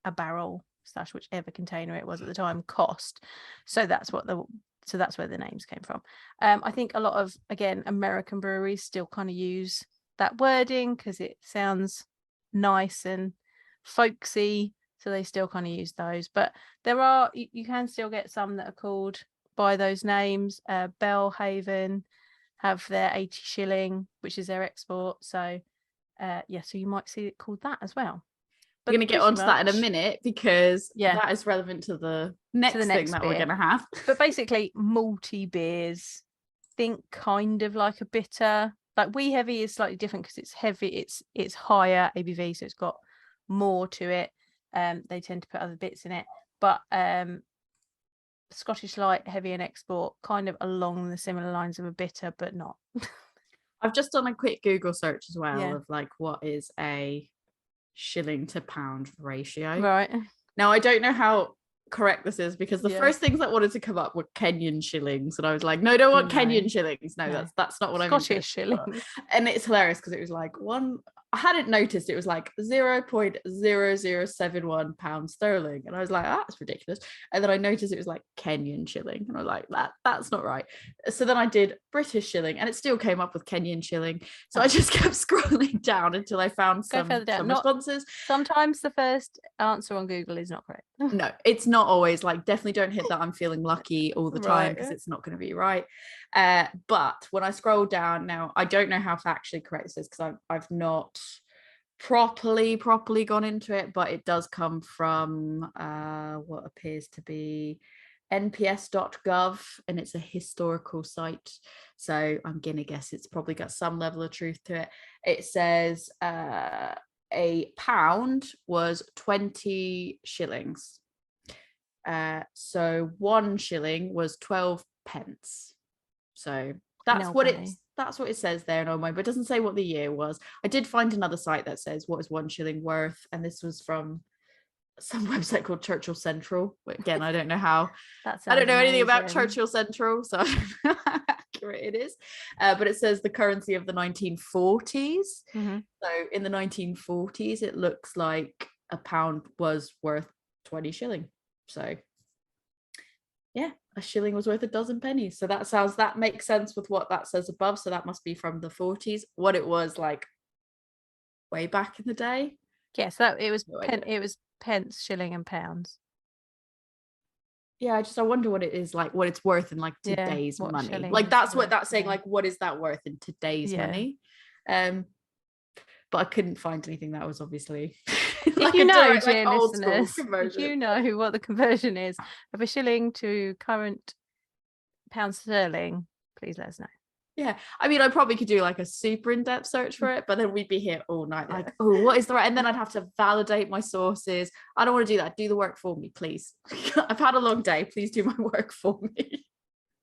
a barrel / whichever container it was at the time cost. So that's where the names came from. I think a lot of, again, American breweries still kind of use that wording because it sounds nice and folksy, so they still kind of use those. But you can still get some that are called by those names. Belhaven have their 80 shilling, which is their export. So so you might see it called that as well.
We're going to get onto that in a minute, because that is relevant to the next thing that we're going to have.
But basically, malty beers, think kind of like a bitter. Like wee heavy is slightly different because it's heavy, it's higher ABV, so it's got more to it. They tend to put other bits in it, but Scottish light, heavy, and export kind of along the similar lines of a bitter, but not.
I've just done a quick Google search as well of like what is a shilling to pound ratio.
Right.
Now I don't know how correct this is, because the first things that wanted to come up were Kenyan shillings, and I was like, no, don't want Kenyan shillings. No, that's not what I meant.
Scottish shillings.
And it's hilarious because it was like I hadn't noticed it was like 0.0071 pounds sterling, and I was like, that's ridiculous. And then I noticed it was like Kenyan shilling, and I was like, that's not right. So then I did British shilling, and it still came up with Kenyan shilling. So I just kept scrolling down until I found some responses.
Sometimes the first answer on Google is not correct.
No, it's not always. Like, definitely don't hit that I'm feeling lucky all the time, because it's not going to be right. But when I scroll down now, I don't know how factually correct this is, because I've not properly gone into it, but it does come from what appears to be nps.gov, and it's a historical site, so I'm gonna guess it's probably got some level of truth to it. It says a pound was 20 shillings. So 1 shilling was 12 pence. So that's what it says there in old money, but it doesn't say what the year was. I did find another site that says what is 1 shilling worth, and this was from some website called Churchill Central. But again, I don't know how. I don't know anything about Churchill Central, so I don't know how accurate it is. But it says the currency of the 1940s.
Mm-hmm.
So in the 1940s, it looks like a pound was worth 20 shilling. So yeah, a shilling was worth a dozen pennies. So that makes sense with what that says above. So that must be from the 40s. What it was like way back in the day.
Yes, it was pence, shilling, and pounds.
Yeah, I wonder what it is like, what it's worth in like today's money. Like that's what that's saying. Like, what is that worth in today's money? But I couldn't find anything that was obviously
like dear listeners, if you know what the conversion is of a shilling to current pound sterling, please let us know.
Yeah, I mean, I probably could do like a super in-depth search for it, but then we'd be here all night like, oh, what is the right? And then I'd have to validate my sources. I don't want to do that. Do the work for me, please. I've had a long day. Please do my work for me.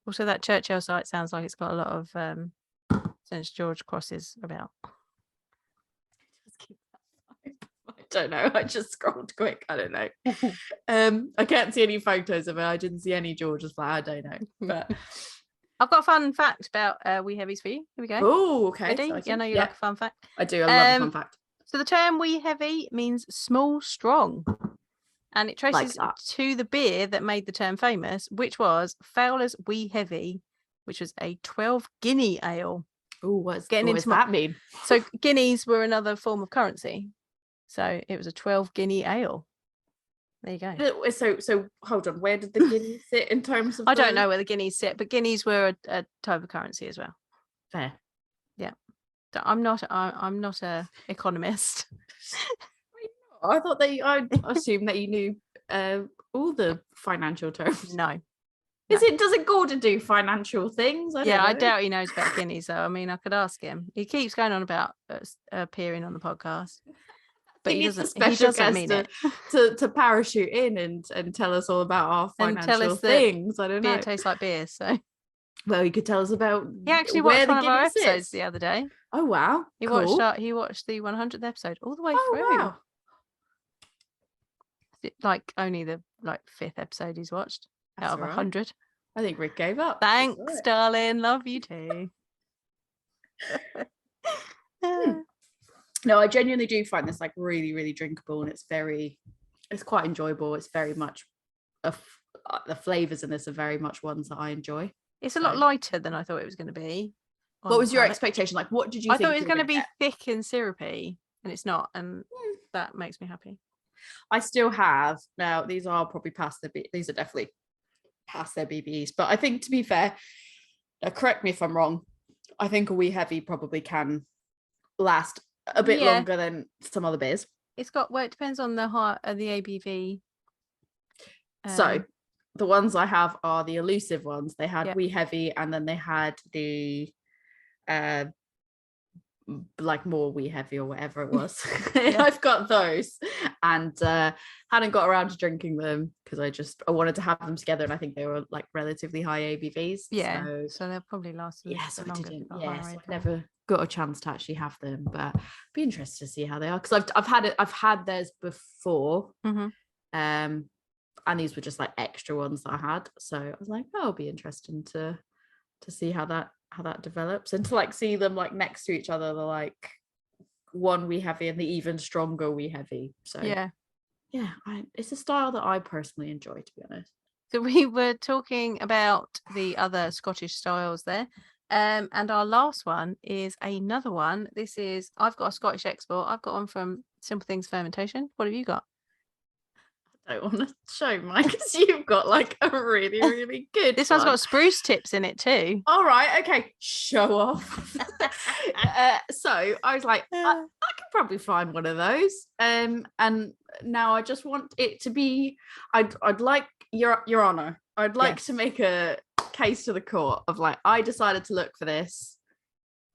Also, that Churchill site sounds like it's got a lot of St. George crosses about.
I don't know. I just scrolled quick. I don't know. I can't see any photos of it. I didn't see any George's flag. I don't know. But
I've got a fun fact about wee heavies for you. Here we go.
Oh, okay.
Ready? I know you like a fun fact.
I do. I love a fun fact.
So the term wee heavy means small, strong. And it traces to the beer that made the term famous, which was Fowler's Wee Heavy, which was a 12 guinea ale.
Oh, what does that mean?
So guineas were another form of currency. So it was a 12 guinea ale. There you go.
So hold on. Where did the guineas sit in terms of?
I don't know where the guineas sit, but guineas were a type of currency as well.
Fair.
Yeah. So I'm not a economist.
I thought I assumed that you knew all the financial terms.
No.
Does it Gordon do financial things?
I doubt he knows about guineas. So I mean, I could ask him. He keeps going on about appearing on the podcast. But he doesn't mean it.
to parachute in and tell us all about our financial things. I don't know.
Beer tastes like beer, so.
Well, he could tell us about.
He actually watched one of our episodes the other day.
Oh wow!
He watched the 100th episode all the way through. Wow. Like only the 5th episode he's watched out of 100.
I think Rick gave up.
Thanks, darling. Love you too.
No, I genuinely do find this like really, really drinkable, and it's quite enjoyable. It's very much the flavors in this are very much ones that I enjoy.
It's a lot lighter than I thought it was going to be.
What was your expectation? Like, what did you think?
I thought it was going to be thick and syrupy, and it's not, and that makes me happy.
I still have now. These are probably these are definitely past their BBEs, but I think, to be fair, correct me if I'm wrong, I think a wee heavy probably can last a bit longer than some other beers.
It's got, it depends on the ABV.
So the ones I have are the elusive ones. They had wee heavy, and then they had the like more wee heavy or whatever it was. I've got those, and hadn't got around to drinking them because I wanted to have them together, and I think they were like relatively high ABVs.
So they'll probably last a little bit longer.
I never got a chance to actually have them, but I'd be interested to see how they are, because I've had theirs before. And these were just like extra ones that I had, so I was like, it'll be interesting to see how that develops, and to like see them like next to each other, the like one wee heavy and the even stronger wee heavy. So it's a style that I personally enjoy, to be honest.
So we were talking about the other Scottish styles there, and our last one is another one. I've got a Scottish export. I've got one from Simple Things Fermentation. What have you got?
I want to show mine because you've got like a really, really good
This one's got spruce tips in it too.
All right, okay, show off. So I was like, I could probably find one of those, and now I just want it to be, I'd like your honor, I'd like to make a case to the court of like, I decided to look for this,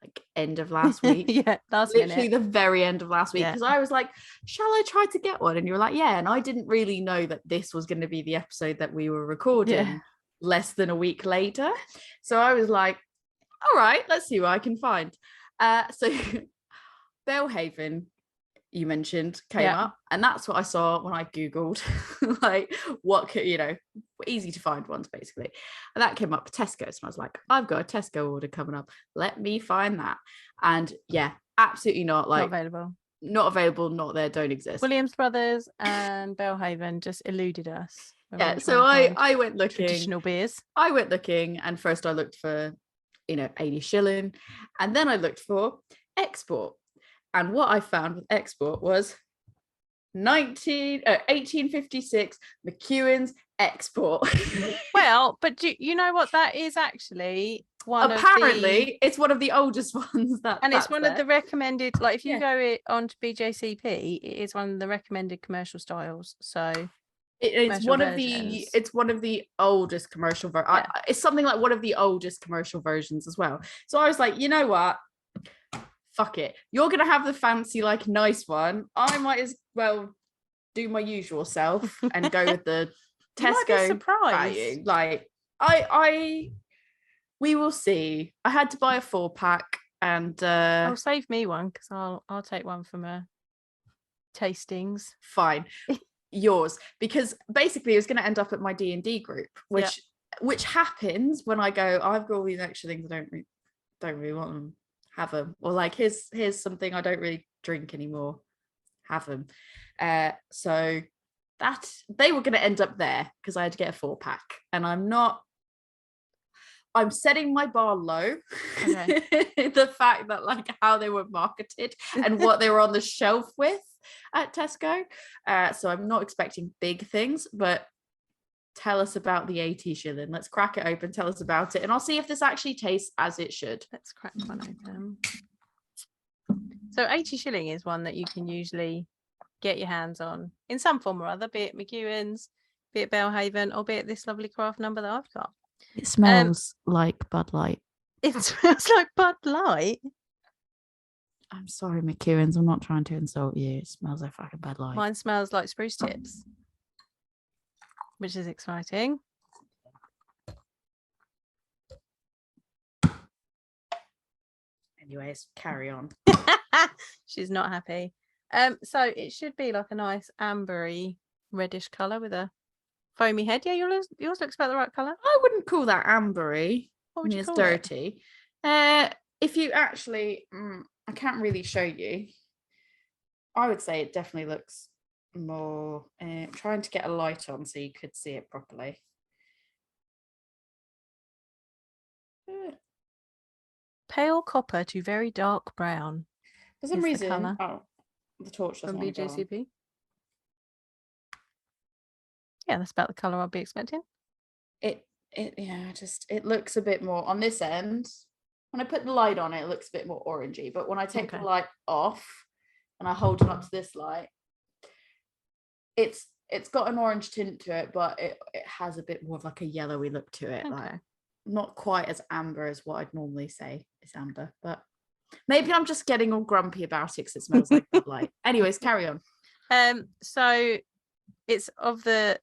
like end of last week.
Yeah,
Literally the very end of last week, because I was like, shall I try to get one? And you were like, yeah. And I didn't really know that this was going to be the episode that we were recording less than a week later. So I was like, all right, let's see what I can find. So Belhaven, you mentioned, came up, and that's what I saw when I googled like what could, easy to find ones basically, and that came up Tesco's, and I was like, I've got a Tesco order coming up, let me find that. And absolutely not available, not there, don't exist.
Williams Brothers and Belhaven just eluded us.
So I went looking
traditional beers.
I went looking, and first I looked for 80 shilling, and then I looked for export. And what I found with export was 1856 McEwans export.
Well, but you know what that is actually?
It's one of the oldest ones.
It's one of the recommended, like if you go on to BJCP, it is one of the recommended commercial styles. So
it's one of the oldest commercial it's something like one of the oldest commercial versions as well. So I was like, you know what? Fuck it. You're gonna have the fancy, like, nice one. I might as well do my usual self and go with the Tesco value. Like, we will see. I had to buy a 4-pack, and
I'll save me one because I'll take one from tastings.
Fine. Yours, because basically it was going to end up at my D&D group, which happens when I go, I've got all these extra things, I don't really want them, have them, or like here's something I don't really drink anymore, have them. So that they were going to end up there because I had to get a 4-pack, and I'm setting my bar low. Okay. The fact that, like, how they were marketed and what they were on the shelf with at Tesco. So I'm not expecting big things, but tell us about the 80 shilling. Let's crack it open. Tell us about it. And I'll see if this actually tastes as it should.
Let's crack one open. So 80 shilling is one that you can usually get your hands on in some form or other, be it McEwans, be it Belhaven, or be it this lovely craft number that I've got.
It smells like Bud Light.
It smells like Bud Light?
I'm sorry, McEwans. I'm not trying to insult you. It smells like fucking Bud Light.
Mine smells like spruce tips, which is exciting.
Anyways, carry on.
She's not happy. So it should be like a nice ambery reddish colour with a foamy head. Yeah, yours looks about the right colour.
I wouldn't call that ambery.
What would you call
dirty. If you actually, I can't really show you. I would say it definitely looks more. Trying to get a light on so you could see it properly.
Pale copper to very dark brown.
For some reason, the torch doesn't want to go on.
BJCP. Yeah, that's about the colour I'd be expecting.
It looks a bit more on this end. When I put the light on, it looks a bit more orangey. But when I take the light off and I hold it up to this light, it's got an orange tint to it, but it has a bit more of like a yellowy look to it. Okay. Like, not quite as amber as what I'd normally say is amber, but maybe I'm just getting all grumpy about it because it smells like Bud Light. Anyways, carry on.
So it's of the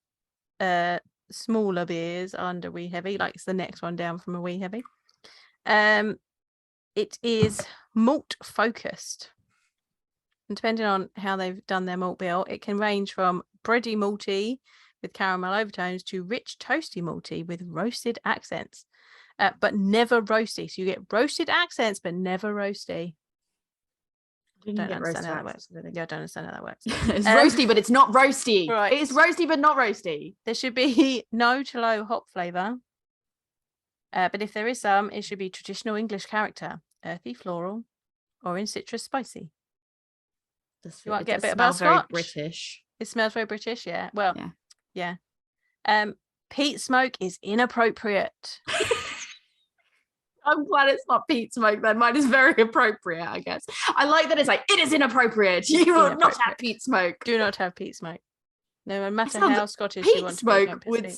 smaller beers under Wee Heavy, like it's the next one down from a Wee Heavy. It is malt focused, and depending on how they've done their malt bill, it can range from bready malty with caramel overtones to rich toasty malty with roasted accents, but never roasty. So you get roasted accents but never roasty. I don't understand how that works. Yeah, I don't understand how that works.
It's roasty, but it's not roasty.
Right.
It's roasty, but not roasty.
There should be no to low hop flavour. But if there is some, it should be traditional English character, earthy floral, orange citrus spicy. You might get a bit about Scotch.
British.
It smells very British, yeah. Well, yeah. Peat smoke is inappropriate.
I'm glad it's not peat smoke then. Mine is very appropriate, I guess. I like that it's like, it is inappropriate. You will not have peat smoke.
Do not have peat smoke. No matter how Scottish you
peat
want
smoke
to be,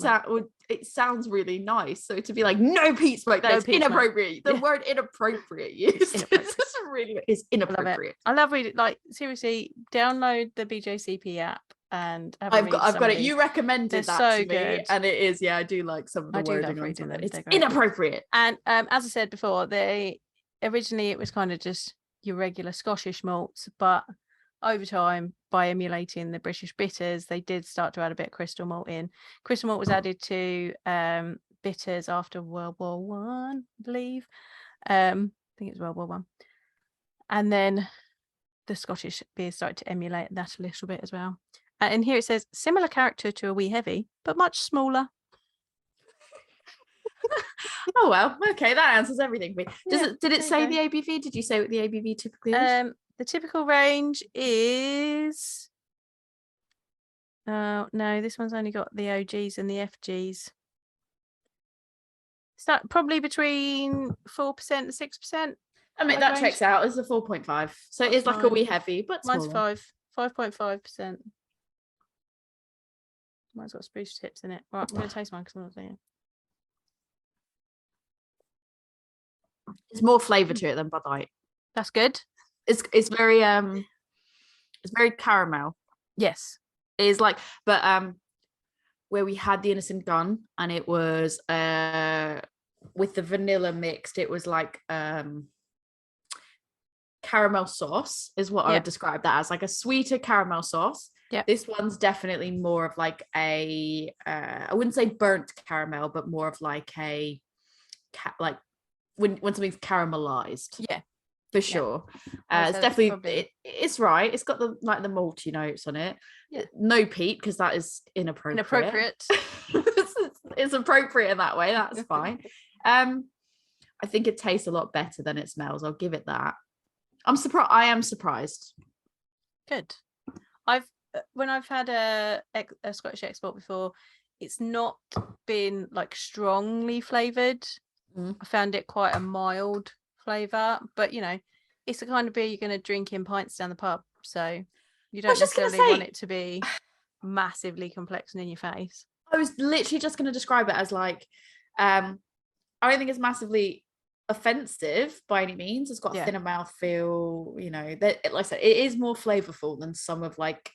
it sounds really nice. So to be like, no peat smoke, that's inappropriate. The word inappropriate used. It's inappropriate.
I love reading. Like, seriously, download the BJCP app and
I've got it. You recommended that to me, and it is. Yeah, I do like some of the wording on them. It's inappropriate.
And as I said before, originally it was kind of just your regular Scottish malts, but over time, by emulating the British bitters, they did start to add a bit of crystal malt in. Crystal malt was added to bitters after World War One, I believe. I think it was World War One, and then the Scottish beers started to emulate that a little bit as well. And here it says similar character to a wee heavy, but much smaller.
Oh well, okay, that answers everything. Did it say the ABV? Did you say what the ABV typically is?
The typical range is no, this one's only got the OGs and the FGs. It's probably between 4% and 6%.
I mean, that checks out. It's a 4.5, so it is like a wee heavy, but
mine's 5.5%. Mine's got spruce tips in it. Right, I'm going to taste mine because I'm not saying.
It's more flavour to it than Bud Light.
That's good.
It's very caramel.
Yes,
it is like, but where we had the Innis Gunn, and it was with the vanilla mixed. It was like caramel sauce is what I would describe that as, like a sweeter caramel sauce.
Yeah,
this one's definitely more of like a I wouldn't say burnt caramel, but more of like a like when something's caramelized.
Yeah,
for sure. It's definitely it's right. It's got the like the malty notes on it.
Yeah.
No peat, because that is inappropriate. It's appropriate in that way. That's fine. I think it tastes a lot better than it smells. I'll give it that. I am surprised.
Good. When I've had a Scottish export before, it's not been like strongly flavoured. I found it quite a mild flavour, but it's the kind of beer you're going to drink in pints down the pub, so you don't necessarily want it to be massively complex and in your face.
I was literally just going to describe it as like I don't think it's massively offensive by any means. It's got a thinner mouthfeel, like I said, it is more flavorful than some of like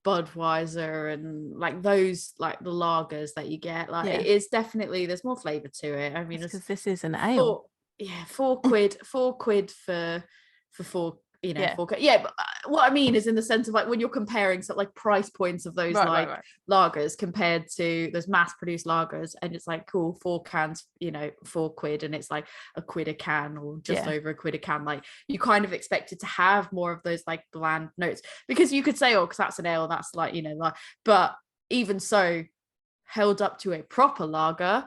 Budweiser and like those, like the lagers that you get. Like it is definitely, there's more flavor to it. I mean,
because this is an ale.
£4 for 4, but what I mean is in the sense of like when you're comparing sort of like price points of those lagers compared to those mass-produced lagers, and it's like, cool, 4 cans, £4, and it's like £1 a can or just over £1 a can. Like you kind of expected to have more of those like bland notes, because you could say, oh, because that's an ale, that's like like, but even so, held up to a proper lager,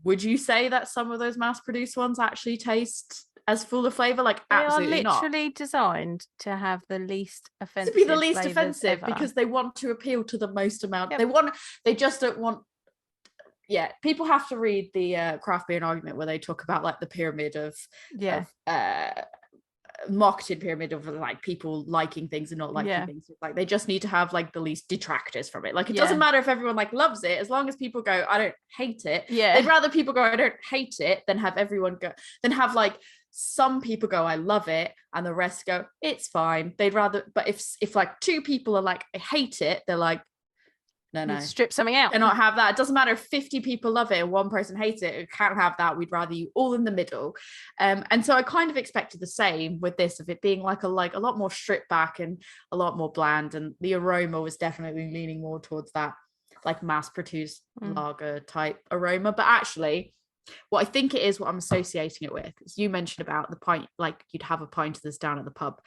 would you say that some of those mass-produced ones actually taste as full of flavor? Like, absolutely not.
They are literally designed to have the least offensive.
To be the least offensive ever. Because they want to appeal to the most amount. Yep. They just don't want. Yeah, people have to read the craft beer argument where they talk about like the pyramid of marketing pyramid of like people liking things and not liking things. Like they just need to have like the least detractors from it. Like it doesn't matter if everyone like loves it, as long as people go, I don't hate it. They'd rather people go, I don't hate it, than have everyone go, than have like some people go, I love it, and the rest go, it's fine. They'd rather, but if like 2 people are like, I hate it, they're like, no,
strip something out.
Cannot have that. It doesn't matter if 50 people love it and 1 person hates it. It can't have that. We'd rather you all in the middle. And so I kind of expected the same with this, of it being like a lot more stripped back and a lot more bland, and the aroma was definitely leaning more towards that like mass-produced lager type aroma. But actually, what I think it is, what I'm associating it with, is you mentioned about the pint, like you'd have a pint of this down at the pub,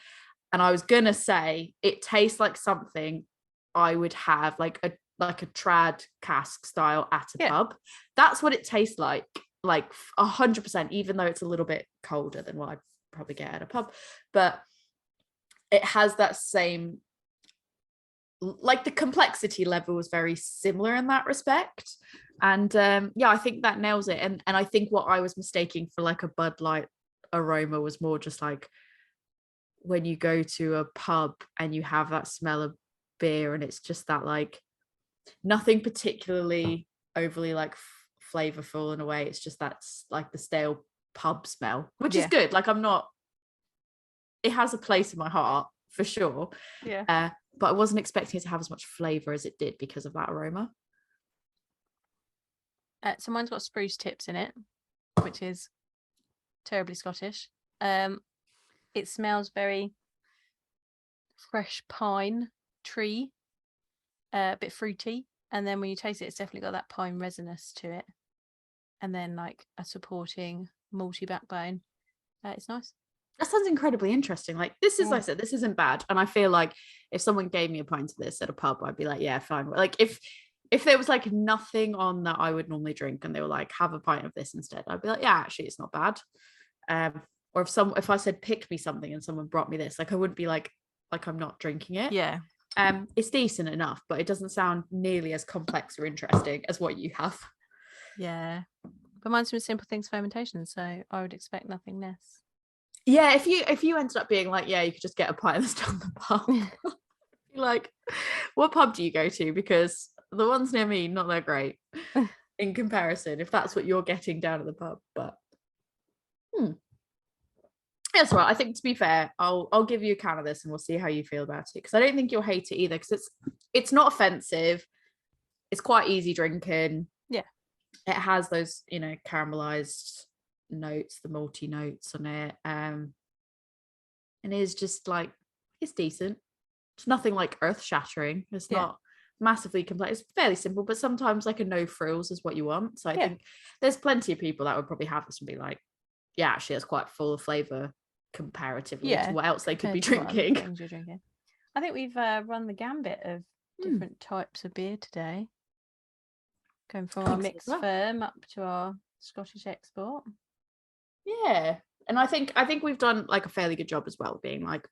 and I was gonna say it tastes like something I would have like a trad cask style at a pub. That's what it tastes like 100%, even though it's a little bit colder than what I'd probably get at a pub, but it has that same, like the complexity level is very similar in that respect. And I think that nails it. And I think what I was mistaking for like a Bud Light aroma was more just like when you go to a pub and you have that smell of beer, and it's just that like nothing particularly overly like flavorful in a way. It's just that's like the stale pub smell, which is good. Like it has a place in my heart for sure.
Yeah.
But I wasn't expecting it to have as much flavor as it did because of that aroma.
So mine's got spruce tips in it, which is terribly Scottish. It smells very fresh pine tree, a bit fruity, and then when you taste it, it's definitely got that pine resinous to it, and then like a supporting malty backbone. It's nice.
That sounds incredibly interesting. Like this is, like I said, this isn't bad, and I feel like if someone gave me a pint of this at a pub, I'd be like, yeah, fine. Like if there was like nothing on that I would normally drink, and they were like, have a pint of this instead, I'd be like, yeah, actually, it's not bad. Or if I said pick me something and someone brought me this, like I wouldn't be like I'm not drinking it.
Yeah.
It's decent enough, but it doesn't sound nearly as complex or interesting as what you have.
Yeah, but mine's from Simple Things Fermentation, so I would expect nothing less.
Yeah, if you ended up being like, yeah, you could just get a pint of this down the pub. Like, what pub do you go to? Because the ones near me, not that great in comparison, if that's what you're getting down at the pub. But that's right. I think, to be fair, I'll give you a can of this and we'll see how you feel about it, because I don't think you'll hate it either, because it's not offensive. It's quite easy drinking.
Yeah,
it has those, you know, caramelized notes, the malty notes on it, and it is just like, it's decent. It's nothing like earth shattering. It's not massively complex. It's fairly simple, but sometimes like a no frills is what you want. So I think there's plenty of people that would probably have this and be like, yeah, actually it's quite full of flavor comparatively to what else they could be drinking.
Things you're drinking. I think we've run the gambit of different types of beer today, going from our mixed firm up to our Scottish export.
Yeah, and I think we've done like a fairly good job as well, being like,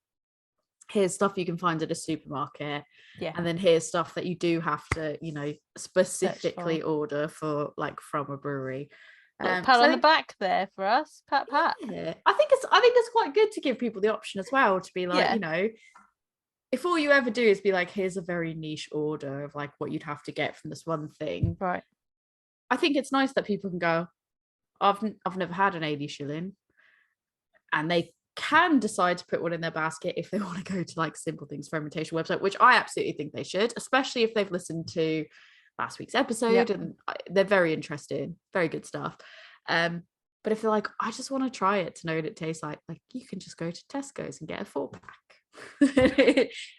here's stuff you can find at a supermarket, and then here's stuff that you do have to, you know, specifically order for, like, from a brewery.
Pat on the back there for us. Pat.
Yeah. I think it's quite good to give people the option as well, to be like, you know, if all you ever do is be like, here's a very niche order of like what you'd have to get from this one thing,
right?
I think it's nice that people can go, I've never had an 80 shilling, and they can decide to put one in their basket if they want to go to like Simple Things Fermentation website, which I absolutely think they should, especially if they've listened to last week's episode, and they're very interesting, very good stuff. But if they're like, I just want to try it to know what it tastes like you can just go to Tesco's and get a 4-pack.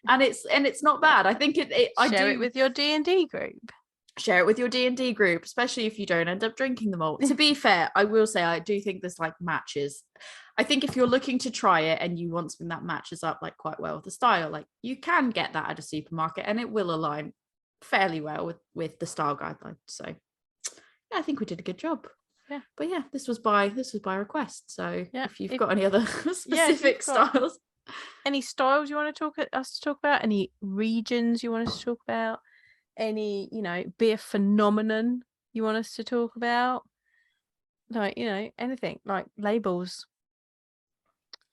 and it's not bad. I think share
it with your D&D group.
Share it with your D&D group, especially if you don't end up drinking them all. To be fair, I will say I do think there's like matches. I think if you're looking to try it and you want something that matches up like quite well with the style, like you can get that at a supermarket and it will align fairly well with the style guidelines. So yeah, I think we did a good job.
Yeah.
But yeah, this was by request. So if you've got any other specific styles,
any styles you want to talk about, any regions you want us to talk about, any, you know, beer phenomenon you want us to talk about, like, you know, anything, like labels.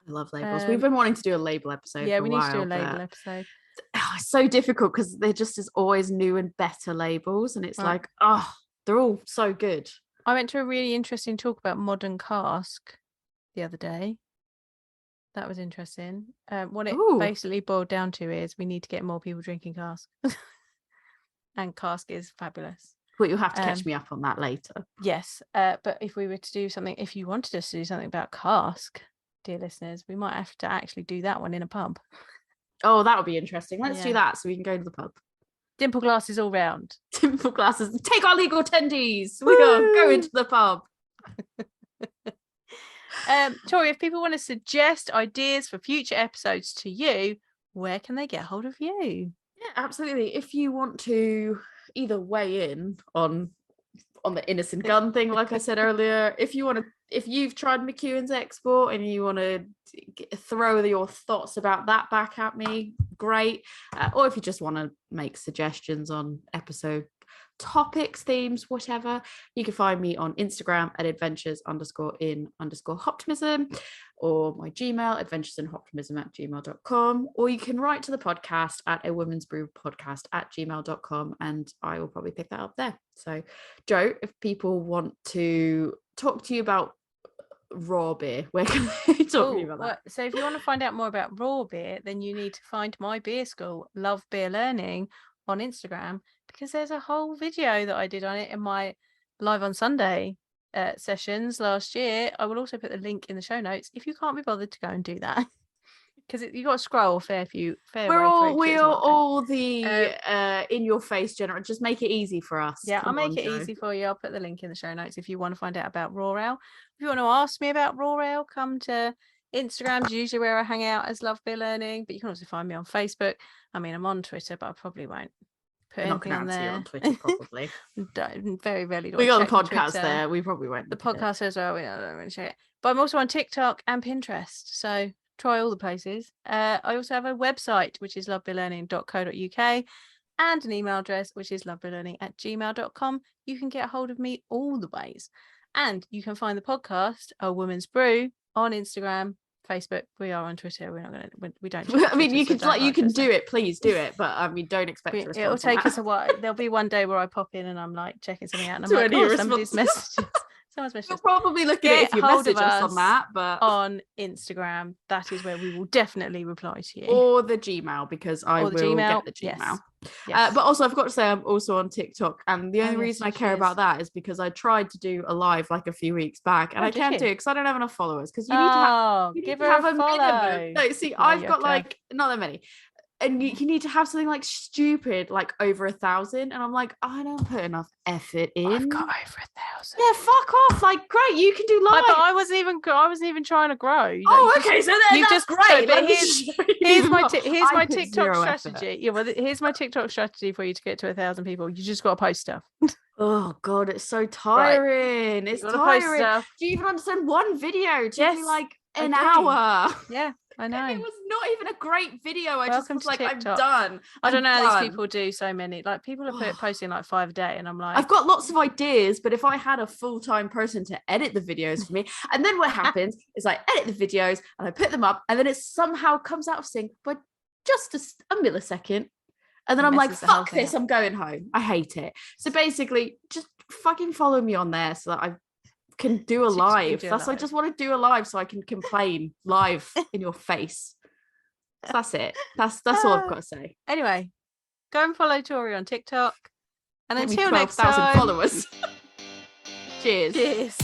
I love labels. We've been wanting to do a label episode for a while.
We need to do a label episode.
It's so difficult because there just is always new and better labels, and it's like, they're all so good.
I went to a really interesting talk about modern cask the other day. That was interesting. What it basically boiled down to is we need to get more people drinking cask. And cask is fabulous.
But you'll have to catch me up on that later.
Yes. But if we were to do something, if you wanted us to do something about cask, dear listeners, we might have to actually do that one in a pub.
Oh, that would be interesting. Let's do that so we can go to the pub.
Dimple glasses all round.
Dimple glasses. Take our legal tendies. We go into the pub.
Tori, if people want to suggest ideas for future episodes to you, where can they get hold of you?
Yeah, absolutely. If you want to either weigh in on the Innis Gunn thing, like I said earlier, if you've tried McEwans export and you want to throw your thoughts about that back at me, great. Or if you just want to make suggestions on episode topics, themes, whatever, you can find me on Instagram at adventures_in_optimism. or my Gmail, adventuresinoptimism@gmail.com, or you can write to the podcast at a women's brew podcast@gmail.com, and I will probably pick that up there. So Joe, if people want to talk to you about raw beer, where can they talk to you about that?
So if you want to find out more about raw beer, then you need to find my beer school, Love Beer Learning, on Instagram, because there's a whole video that I did on it in my Live on Sunday sessions last year. I will also put the link in the show notes if you can't be bothered to go and do that, because you got to scroll a fair
we're all the in your face general. Just make it easy for us.
Yeah, I'll make it easy for you. I'll put the link in the show notes if you want to find out about raw ale. If you want to ask me about raw ale, come to Instagram's usually where I hang out as Love Beer Learning, but you can also find me on Facebook. I mean, I'm on Twitter, but I probably won't put anything on there.
On Twitter, probably.
Very rarely.
We got the podcast there. We probably won't.
The podcast as well. We don't really check it. But I'm also on TikTok and Pinterest, so try all the places. I also have a website, which is lovebeerlearning.co.uk, and an email address, which is lovebeerlearning@gmail.com. You can get a hold of me all the ways. And you can find the podcast, A Woman's Brew, on Instagram, Facebook. We are on Twitter. We're not going to. We don't.
I mean, you can do it. Please do it, but I mean, don't expect to respond.
It'll take us a while. There'll be one day where I pop in and I'm like checking something out, and I'm like, oh, somebody's messages. Someone's messages.
We'll probably look at it if you message us on that, but
on Instagram, that is where we will definitely reply to you.
Or the Gmail, because I will get the Gmail. Yes. But also, I've got to say, I'm also on TikTok, and the only reason I care about that is because I tried to do a live like a few weeks back, and I can't do it because I don't have enough followers. Because you need to have a minimum. No, see, I've got like not that many. And you need to have something like stupid, like over 1,000. And I'm like, I don't put enough effort in.
I've got over 1,000.
Yeah, fuck off. Like, great, you can do live.
But I wasn't even trying to grow.
Okay, so that's just great.
But here's my TikTok strategy. Yeah, well, here's my TikTok strategy for you to get to 1,000 people. You just got to post stuff.
Oh God, it's so tiring. Right. It's tiring. Do you even understand one video? Took me like an hour.
Yeah. I know.
And it was not even a great video. I just was like, I'm done.
I don't know how these people do so many. Like, people are posting like 5 a day, and I'm like,
I've got lots of ideas, but if I had a full-time person to edit the videos for me, and then what happens is I edit the videos and I put them up, and then it somehow comes out of sync by just a millisecond. And then I'm like, fuck this, I'm going home. I hate it. So basically, just fucking follow me on there so that I can do a live. I just want to do a live so I can complain live in your face. So that's it. That's all I've got to say.
Anyway, go and follow Tori on TikTok. And until next time,
12,000 followers. Cheers.